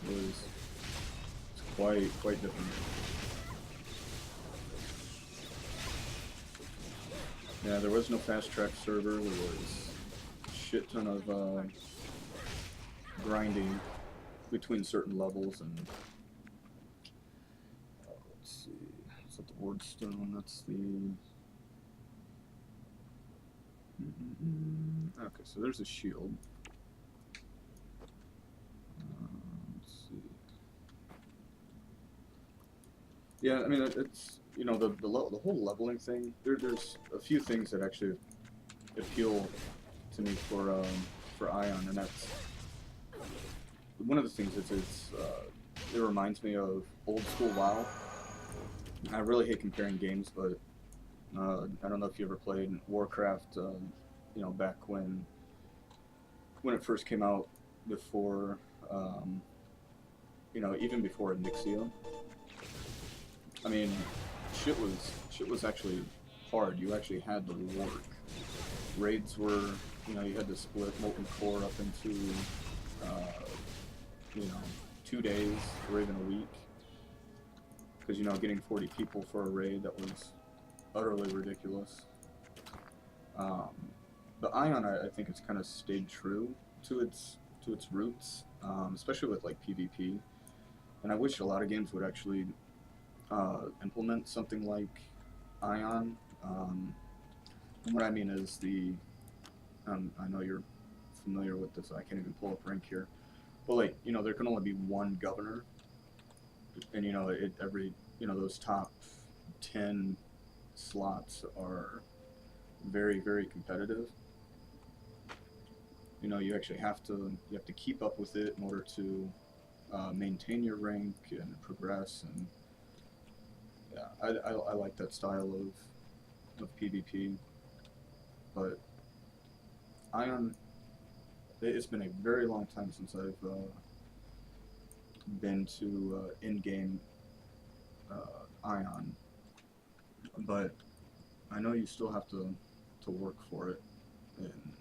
It's quite different. Yeah, there was no fast track server. There was a shit ton of grinding between certain levels, and let's see, is that the ward stone? That's the. Okay, so there's a shield. Let's see. Yeah, I mean it's the whole leveling thing. There's a few things that actually appeal to me for Aion, and that's one of the things. It reminds me of old school WoW. I really hate comparing games, but I don't know if you ever played Warcraft. Back when it first came out, before even before Nixia. I mean, shit was actually hard. You actually had to work. Raids were, you had to split Molten Core up into, 2 days or even a week. Because, getting 40 people for a raid, that was utterly ridiculous. But Aion, I think it's kind of stayed true to its roots, especially with like PvP. And I wish a lot of games would actually implement something like Aion. And what I mean is I know you're familiar with this. I can't even pull up rank here. But there can only be one governor, and you know, those top 10 slots are very, very competitive. You know, you actually have to keep up with it in order to maintain your rank and progress. And yeah, I like that style of PvP. But Aion, it's been a very long time since I've been to in-game Aion, but I know you still have to work for it, and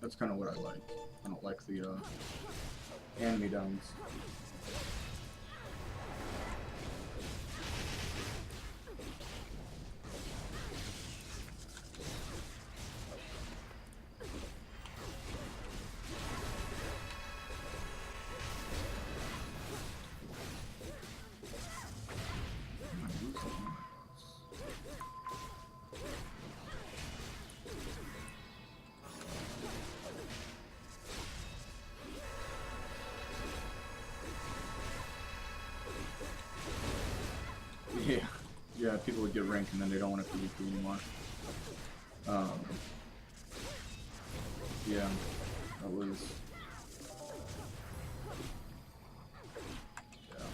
that's kind of what I like. I don't like the hand-me-downs. Yeah, people would get ranked and then they don't want to PvP anymore. Yeah, that was... Yeah.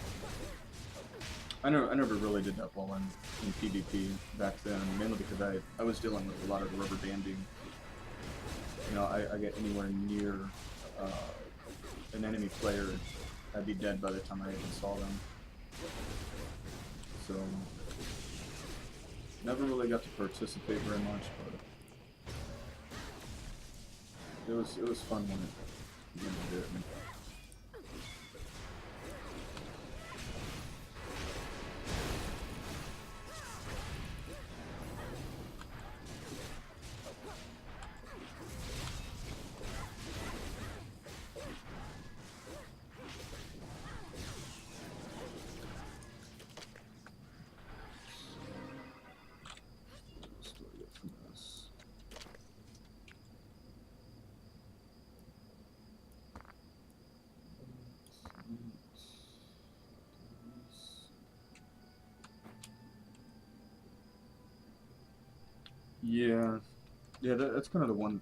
I never really did that well in PvP back then, mainly because I was dealing with a lot of rubber banding. You know, I get anywhere near an enemy player, I'd be dead by the time I even saw them. So... never really got to participate very much, but it was fun when it did. Yeah, that's kind of the one.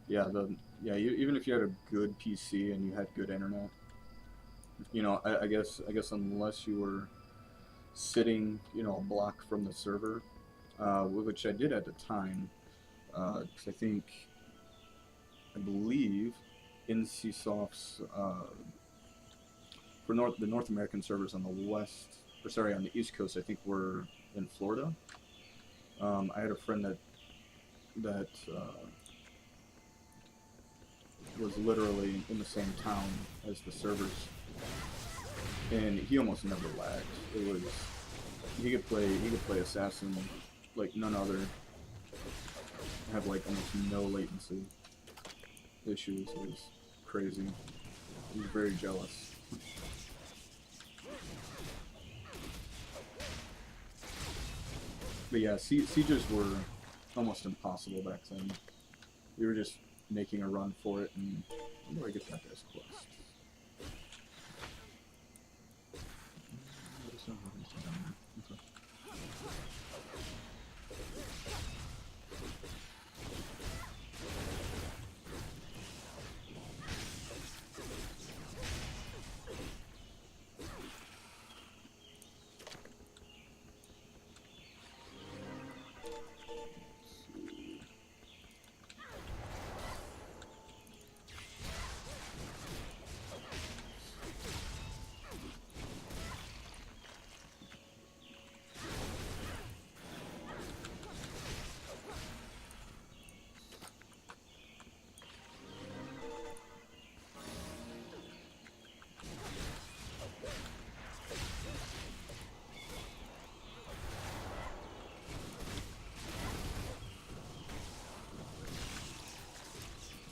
Even if you had a good PC and you had good internet, you know, I guess unless you were sitting, you know, a block from the server, which I did at the time, because I believe NCSoft's for the North American servers on the East Coast, I think were in Florida. I had a friend that was literally in the same town as the servers, and he almost never lagged. It was he could play assassin like none other. Have like almost no latency issues. It was crazy. He was very jealous. But yeah, sieges were almost impossible back then. We were just making a run for it, and where do I get that guy's quest? Okay.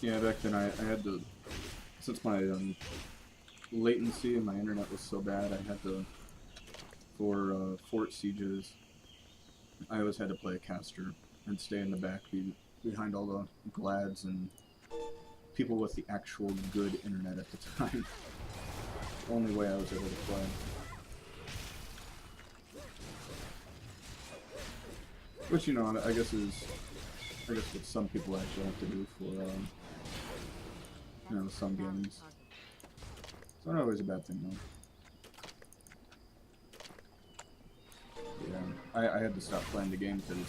Yeah, back then I had to, since my latency and my internet was so bad, I had to, for fort sieges, I always had to play a caster and stay in the back behind all the glads and people with the actual good internet at the time. Only way I was able to play. Which, you know, I guess what some people actually have to do for, you know, some games. It's not always a bad thing, though. Yeah, I had to stop playing the game because,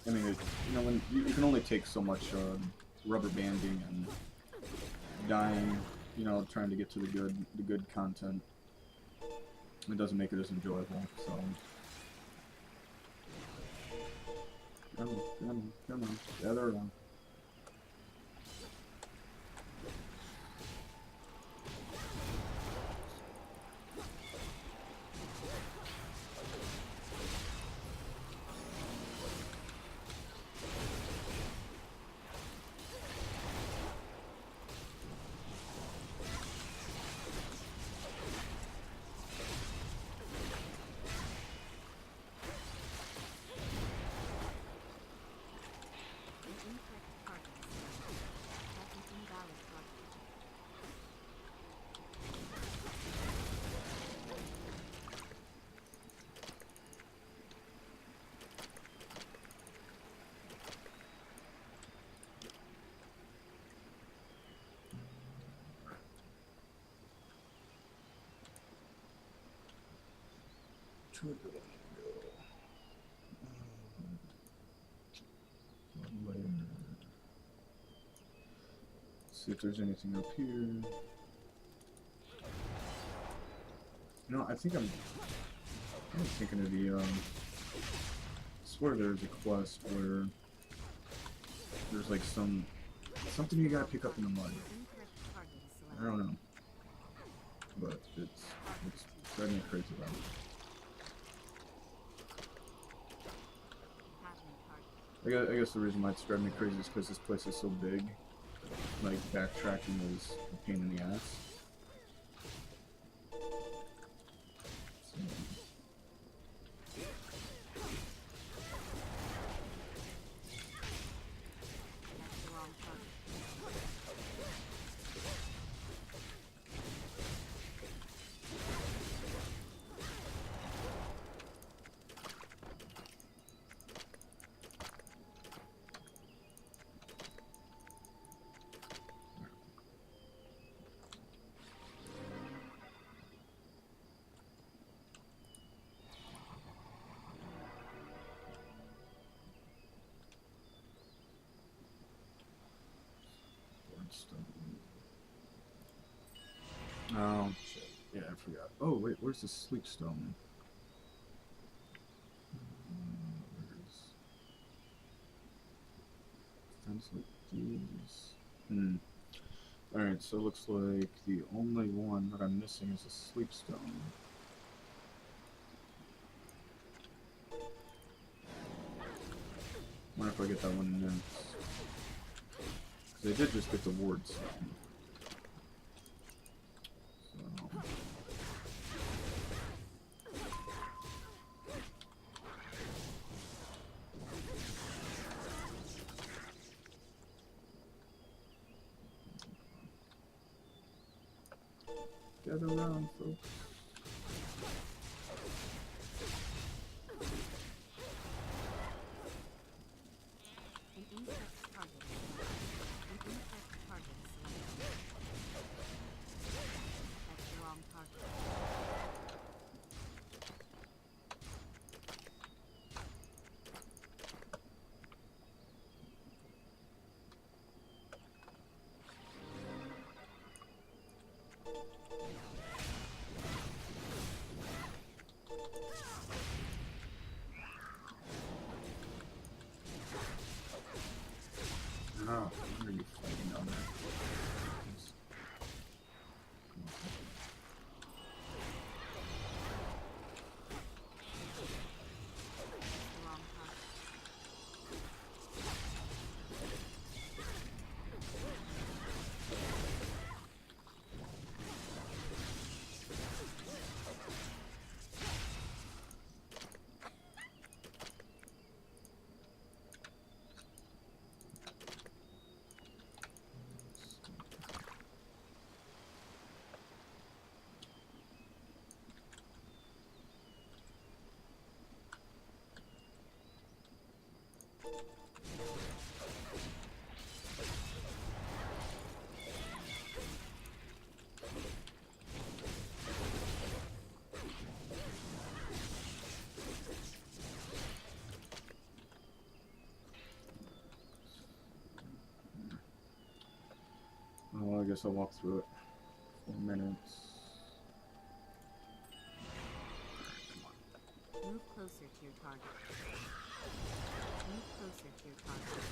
I mean, you know, when you can only take so much rubber banding and dying, you know, trying to get to the good content. It doesn't make it as enjoyable. So, come on, gather around. See if there's anything up here. No, I think I'm thinking of the, I swear there's a quest where there's like something you gotta pick up in the mud. I don't know. But it's driving me crazy about it. I guess the reason why it's driving me crazy is because this place is so big. Like, backtracking is a pain in the ass. Oh, shit. Yeah, I forgot. Oh, wait, where's the sleep stone? Sounds like these. Alright, so it looks like the only one that I'm missing is a sleep stone. Wonder if I get that one next. Because I did just get the ward stone. Gather around, folks. Oh, what are you fighting on there? Oh, I guess I'll walk through it. 4 minutes. Move closer to your target. Move closer to your target.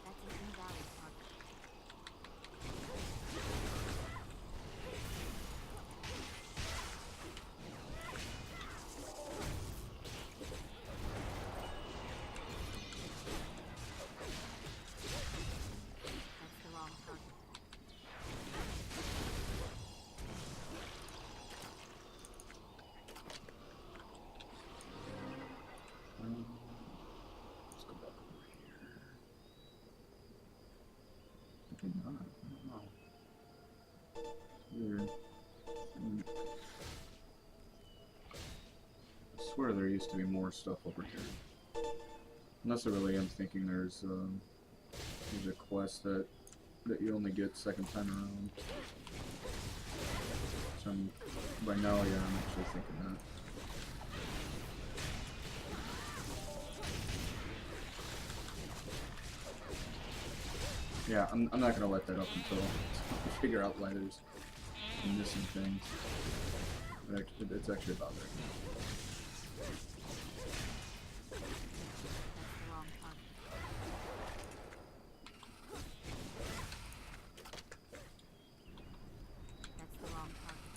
That's an invalid target. That's the wrong target. Let's go back over here. Maybe not. I don't know. Weird. I swear there used to be more stuff over here. Unless I really am thinking there's a quest that you only get second time around. So by now, yeah, I'm actually thinking that. Yeah, I'm not gonna let that up until I figure out why there's missing things. But it's actually about there. That's the wrong target. That's the wrong target.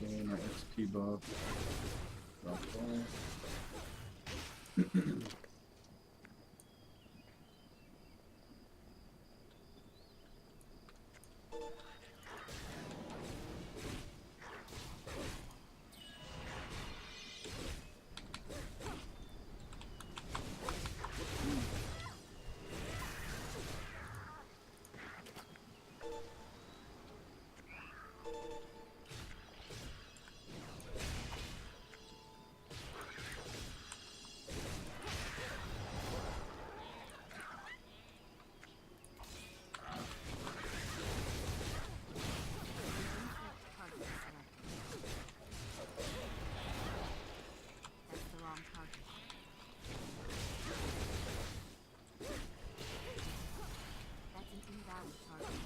So my XP buff dropped off. That's the wrong target. That's an invalid target.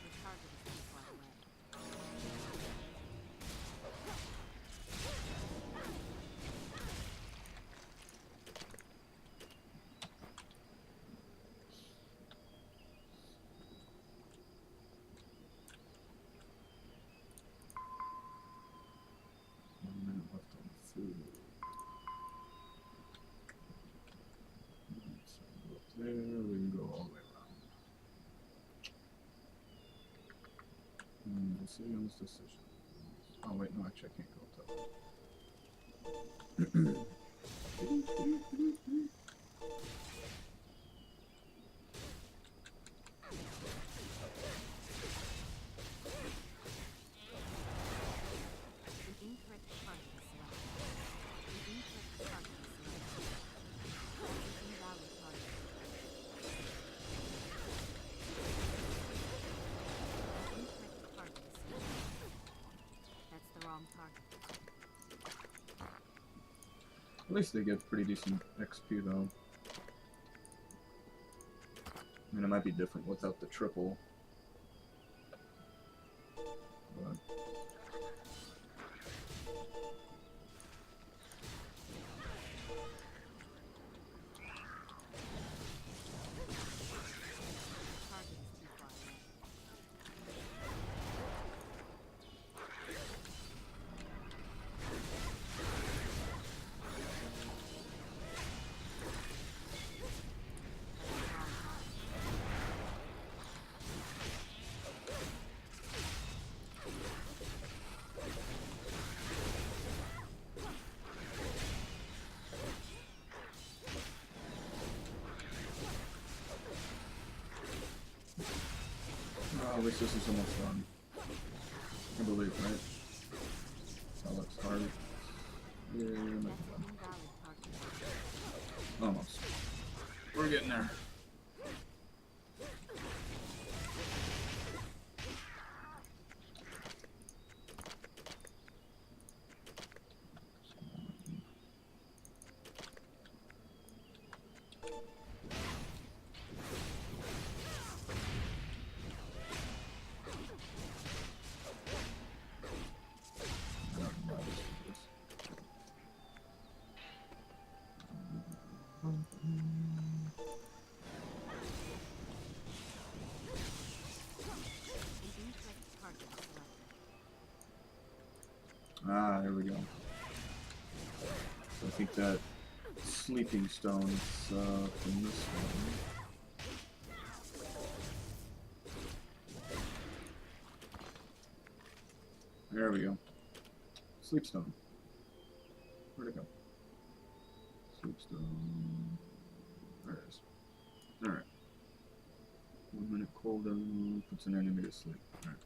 The target is too far away. One minute left on the food. So go up there, we can go all the way around. Decisions, decisions. Oh wait, no, actually I can't go up that way. An incorrect target is selected. An incorrect target is selected. That's an invalid target. An incorrect target is selected. That's the wrong target. At least they get pretty decent XP though. I mean, it might be different without the triple. But at least this is almost done. I believe, right? That looks hard. Yeah, That's invalid target. almost. We're getting there. An incorrect target selected. Ah, there we go. So I think that sleeping stone is from this one. There we go. Sleepstone. Where'd it go? Sleepstone. There it is. Alright. 1 minute cooldown puts an enemy to sleep. Alright.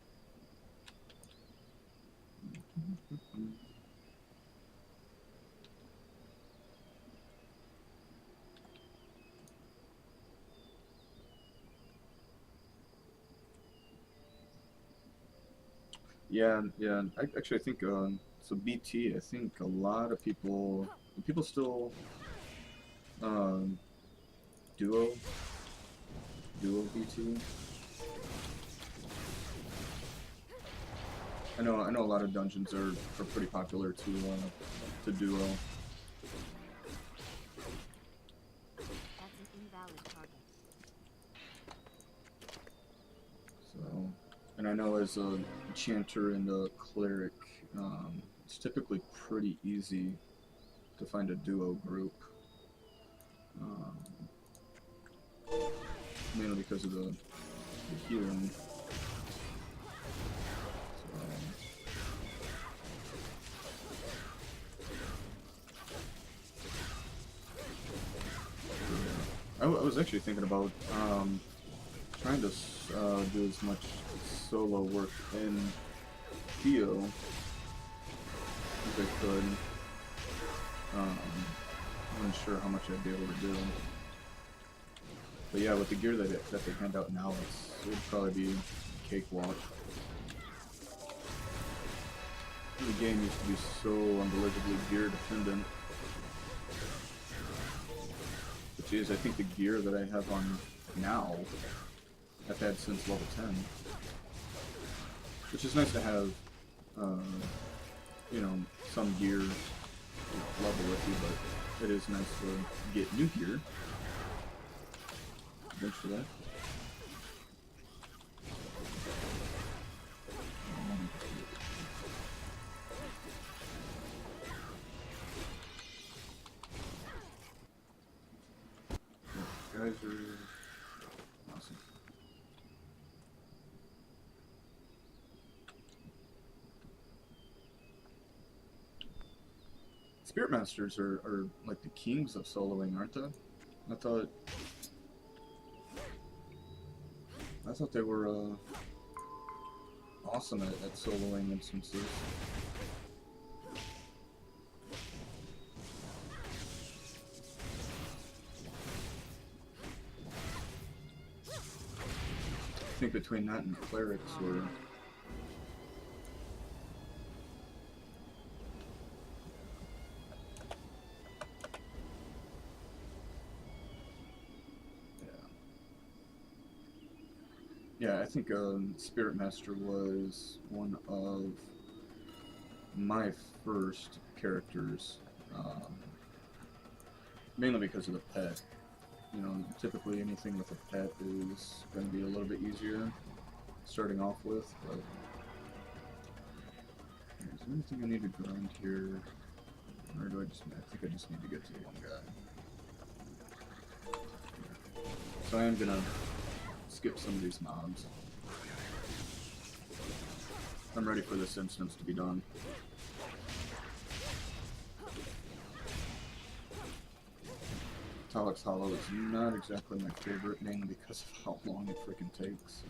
Yeah, yeah. Actually, I think so. BT. I think a lot of people still duo BT. I know a lot of dungeons are pretty popular to duo. That's an invalid target. So, and I know as a chanter and a cleric, it's typically pretty easy to find a duo group. Mainly because of the healing. I was actually thinking about trying to do as much solo work in Theo as I could. I'm unsure how much I'd be able to do. But yeah, with the gear that they hand out now, it would probably be cakewalk. The game used to be so unbelievably gear dependent. Which is, I think the gear that I have on now, I've had since level 10. Which is nice to have, you know, some gear level with you, but it is nice to get new gear. Thanks for that. Guys are awesome. Spirit Masters are like the kings of soloing, aren't they? I thought they were awesome at soloing instances. I think between that and clerics were yeah, I think Spirit Master was one of my first characters, mainly because of the pet. You know, typically anything with a pet is going to be a little bit easier starting off with, but is there anything I need to grind here? Or do I think I just need to get to the one guy. So I am going to skip some of these mobs. I'm ready for this instance to be done. Talocs Hollow is not exactly my favorite, mainly because of how long it freaking takes.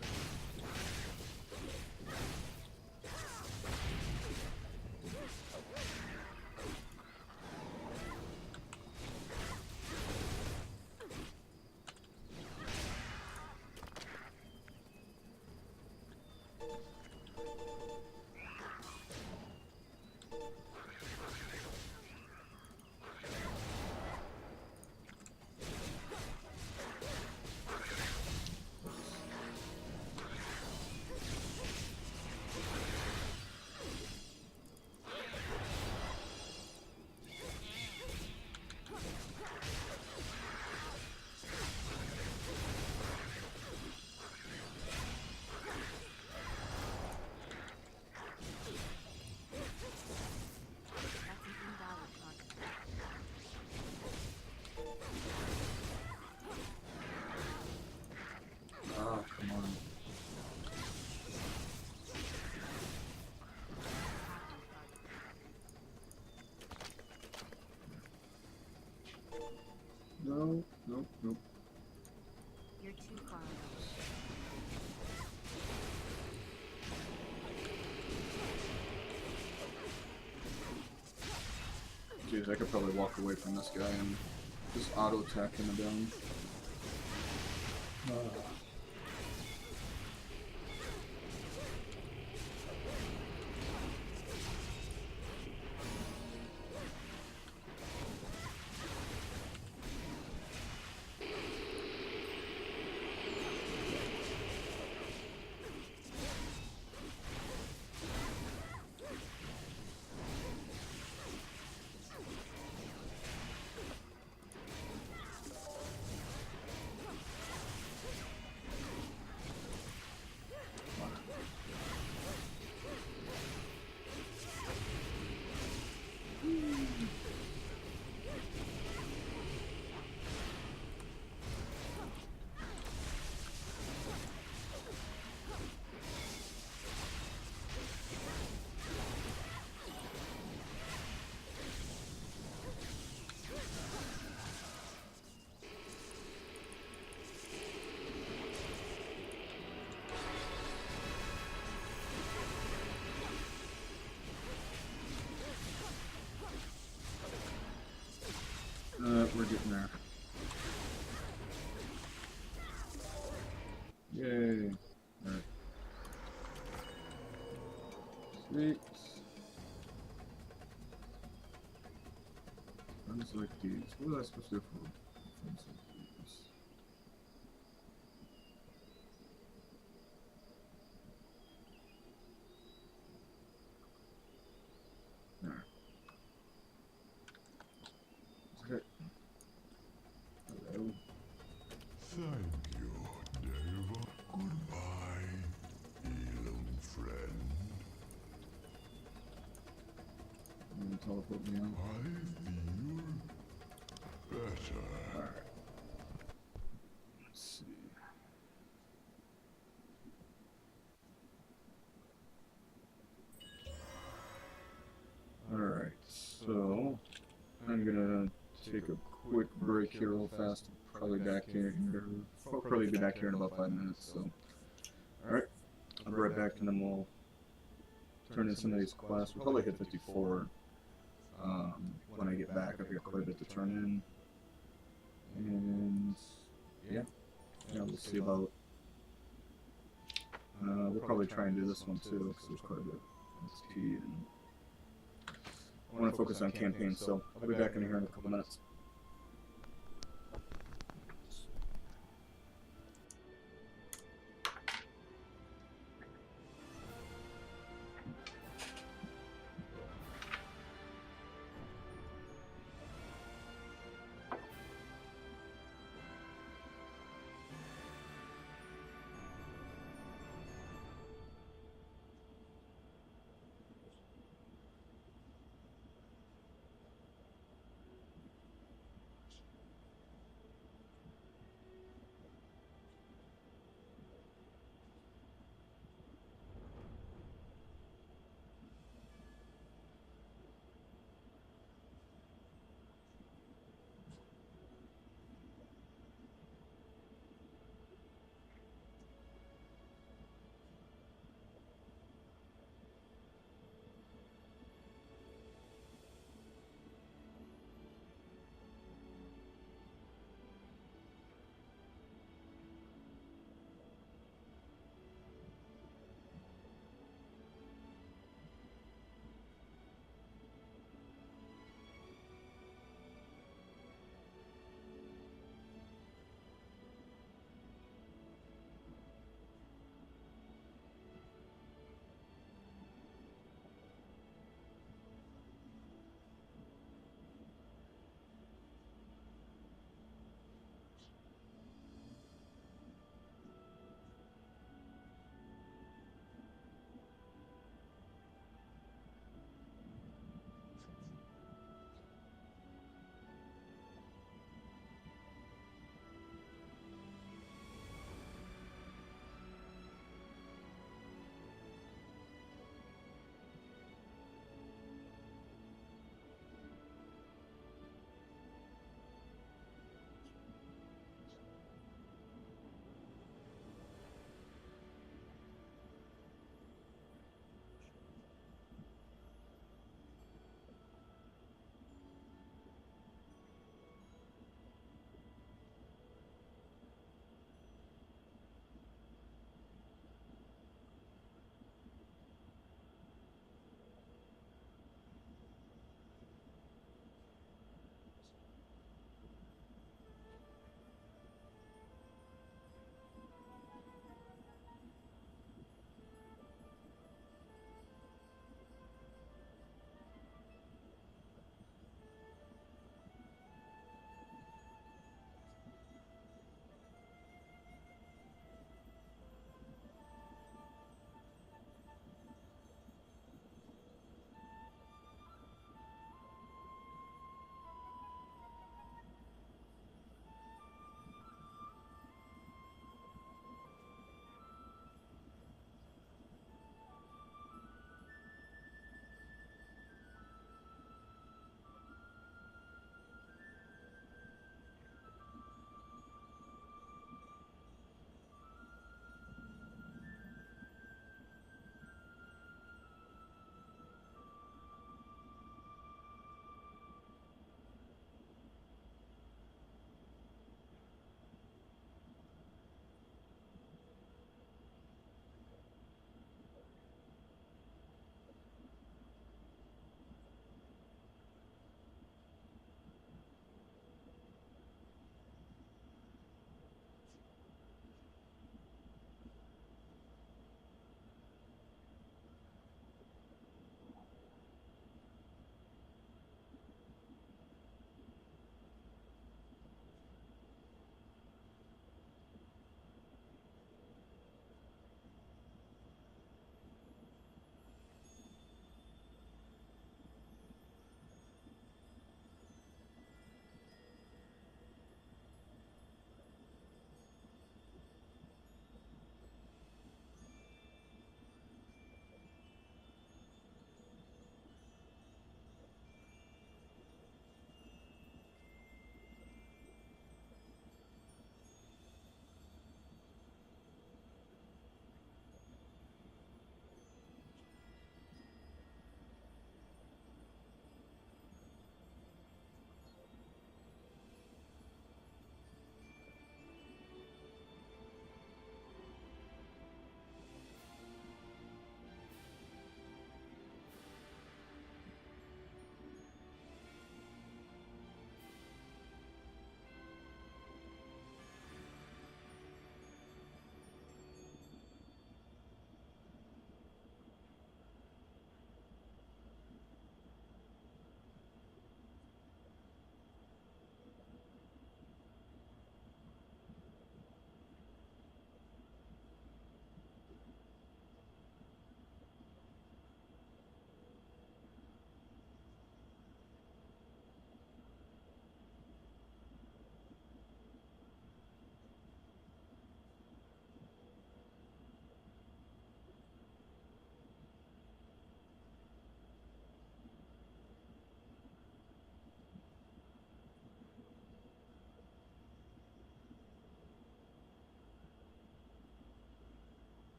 No, nope, nope. You're too far away. Jeez, I could probably walk away from this guy and just auto attack him down. We're getting there. Yay. Alright. Sweet. Guns like these. What was I supposed to do for things like these? Alright. Okay. Hello. Thank you, Deva. Goodbye, Aion friend. I'm gonna teleport me out. I feel better. Alright. Let's see. Alright, so I'm gonna take a quick break here real fast. Probably back here. I'll probably be back here in about 5 minutes, so. Alright. I'll be right back and then we'll turn in some of these quests. We'll probably hit 54 when I get back. I've got quite a bit to turn in. And yeah, we'll see about. We'll probably try and do this one too, because there's quite a bit of XP and I want to focus on campaign, so I'll be back in here in a couple minutes.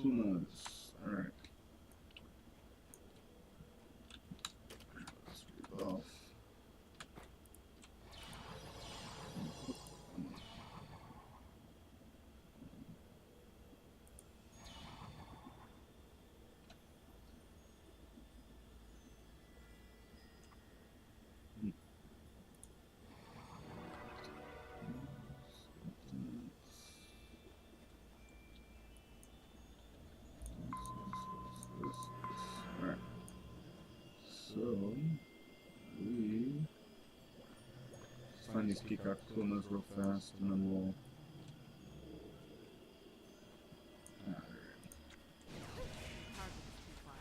Pumas. Alright. Let's rebuff. Alright. So, we find these peacock pumas real fast, and then we'll. Alright. Target is too far.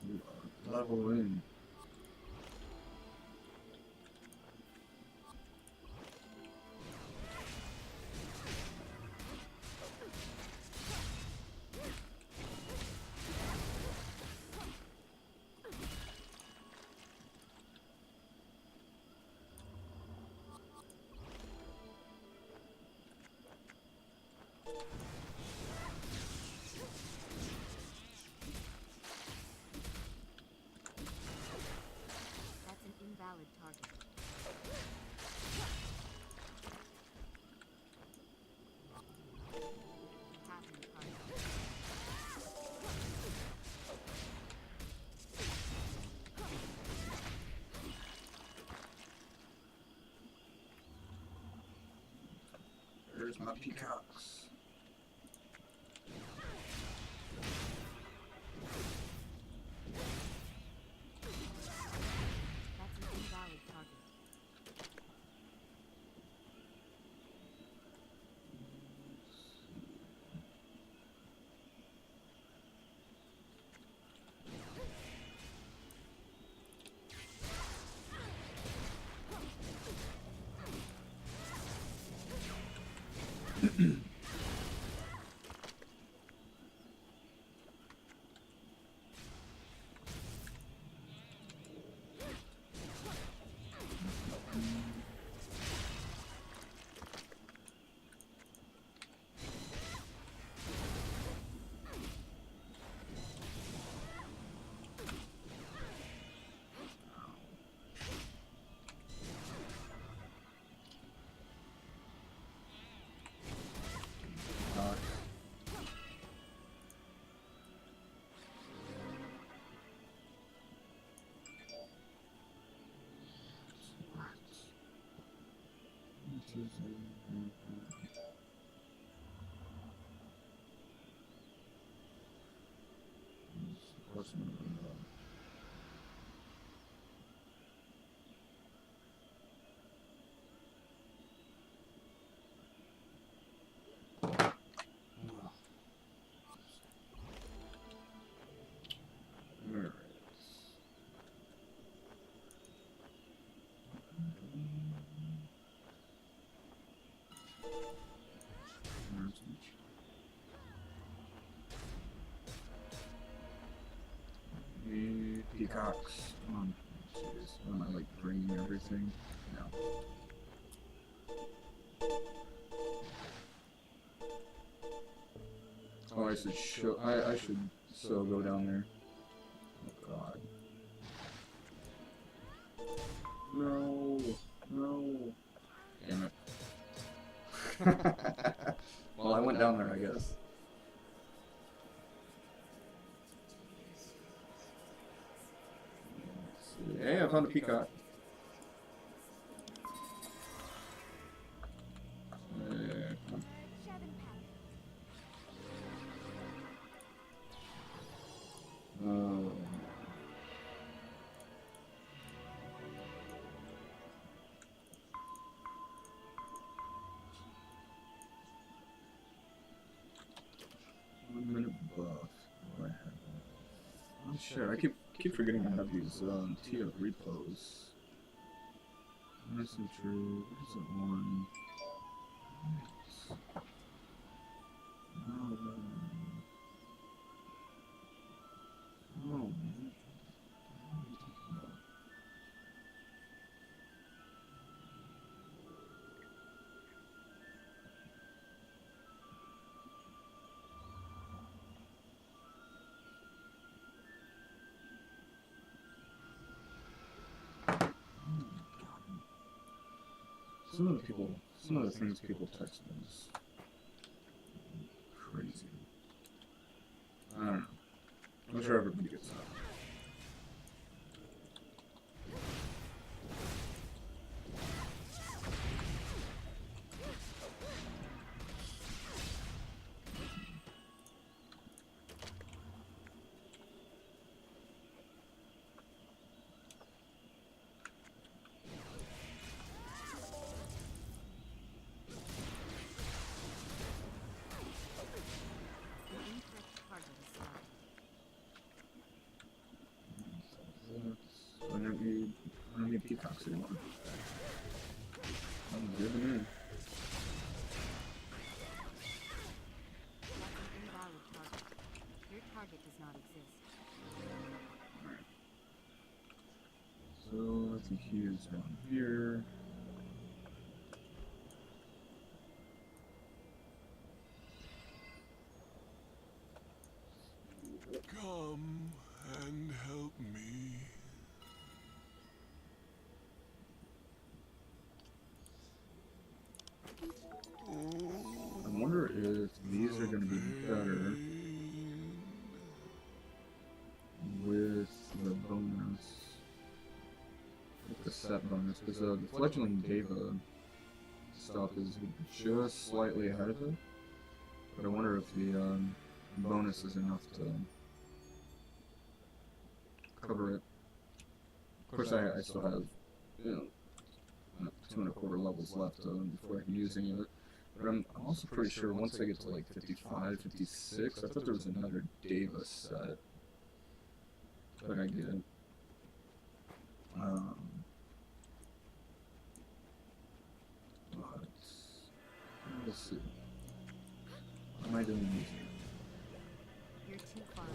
We are leveling. That's an invalid target. Passing target. There's my peacocks. That's an invalid target. Peacocks. Come on. Jeez. Am I like bringing everything? No. Oh, I should show. I should so go down there. Oh God. No. No. Damn it. Well, I went down there, I guess. Hey, I found a peacock. Come on. One minute buff. What do I have? Oh shit! I keep forgetting I have these TF repos. Message true. What is it one? Oh man. some of the things people text me is crazy. I don't know. I'm sure everybody gets that. An incorrect target is selected. I don't need peacocks anymore. I'm good to me. That's an invalid target. Your target does not exist. Alright. So I think he is down here. Come and help me. I wonder if these are going to be better with the bonus, with the set bonus, because the fledgling Deva stuff is just slightly ahead of it. But I wonder if the bonus is enough to cover it. Of course, I still have, you know, 2.25 levels left before I can use any of it. But I'm also pretty sure once I get to like 55, 56, I thought there was another Deva set that I get. But let's see. What am I doing using? You're too far.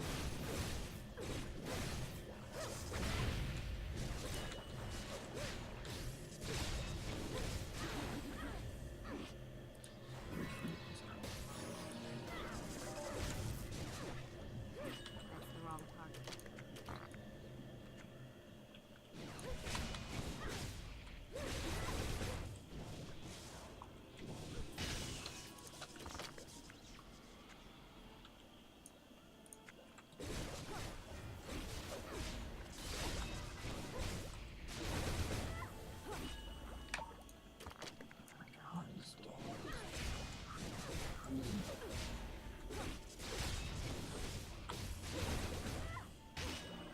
That's the wrong target.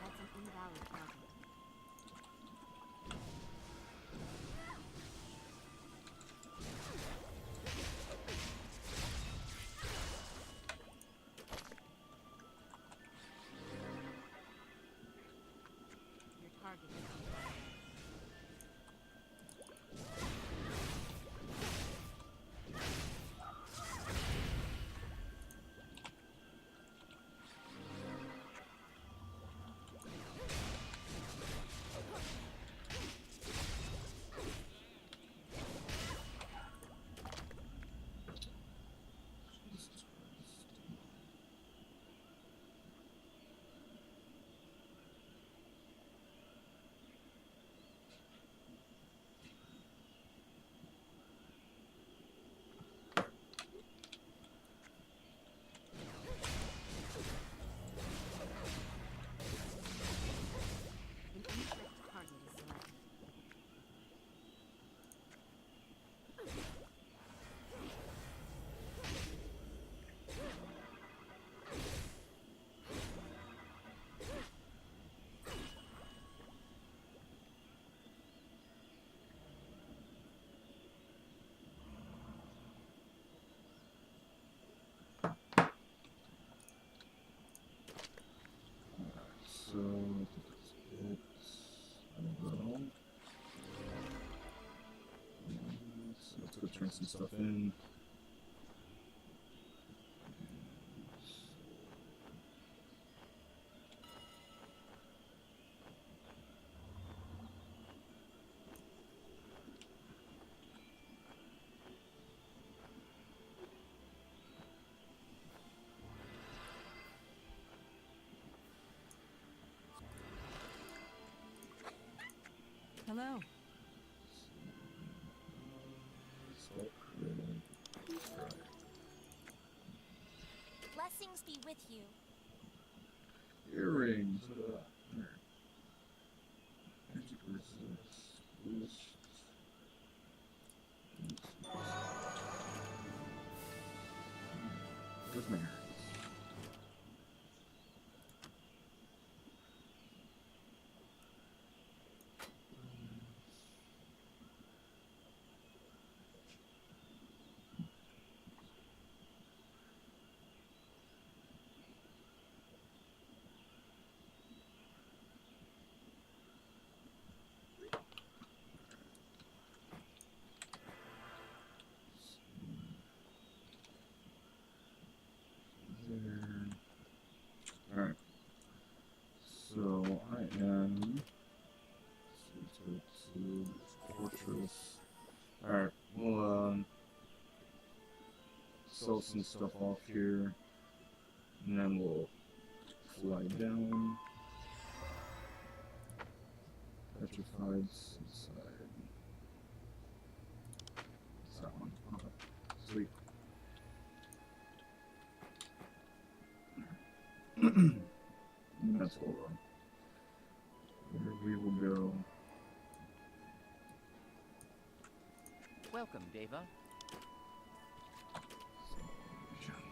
That's an invalid target. Your target is invalid. Jesus Christ. An incorrect target is selected. So, I don't know. So let's go turn some stuff in. Hello. be with you. Earrings. Alright. Magic resist. Boost. Where's my earrings? Alright. So I am to fortress. Alright, we'll sell some stuff off here. And then we'll fly down. Petrified inside. It's that one. Okay. Sweet. That's all right. Where we will go. Welcome, Deva. Junk.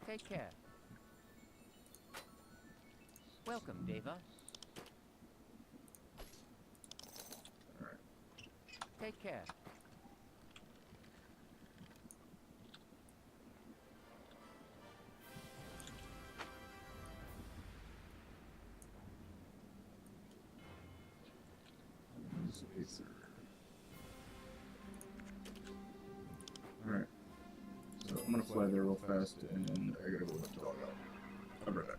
Take care. Welcome, Deva. Alright. Take care. Alright. So I'm gonna fly there real fast and I gotta go let the dog out. I'll be right back.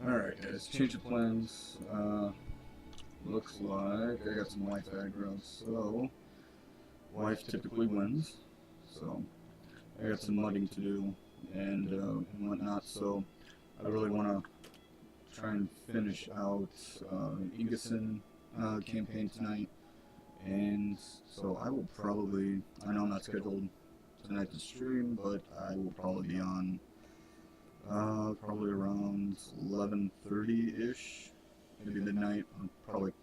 Alright guys, change of plans. Looks like I got some wife aggro, so wife typically wins. So I got some mudding to do and whatnot, so I really want to try and finish out Ingeson campaign tonight. And so I will probably, I know I'm not scheduled tonight to stream, but I will probably be on probably around 11:30-ish, maybe midnight. I'll probably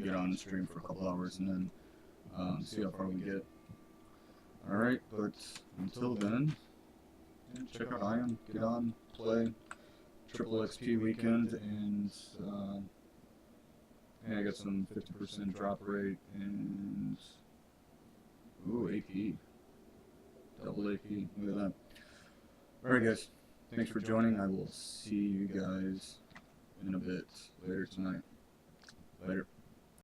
get on the stream for a couple hours and then see how far we get. Alright, but until then, yeah, check out Aion, get on, play, triple XP weekend, and yeah, I got some 50% drop rate and ooh, AP, double AP, look at that. Alright guys, thanks for joining. I will see you guys in a bit later tonight. Later.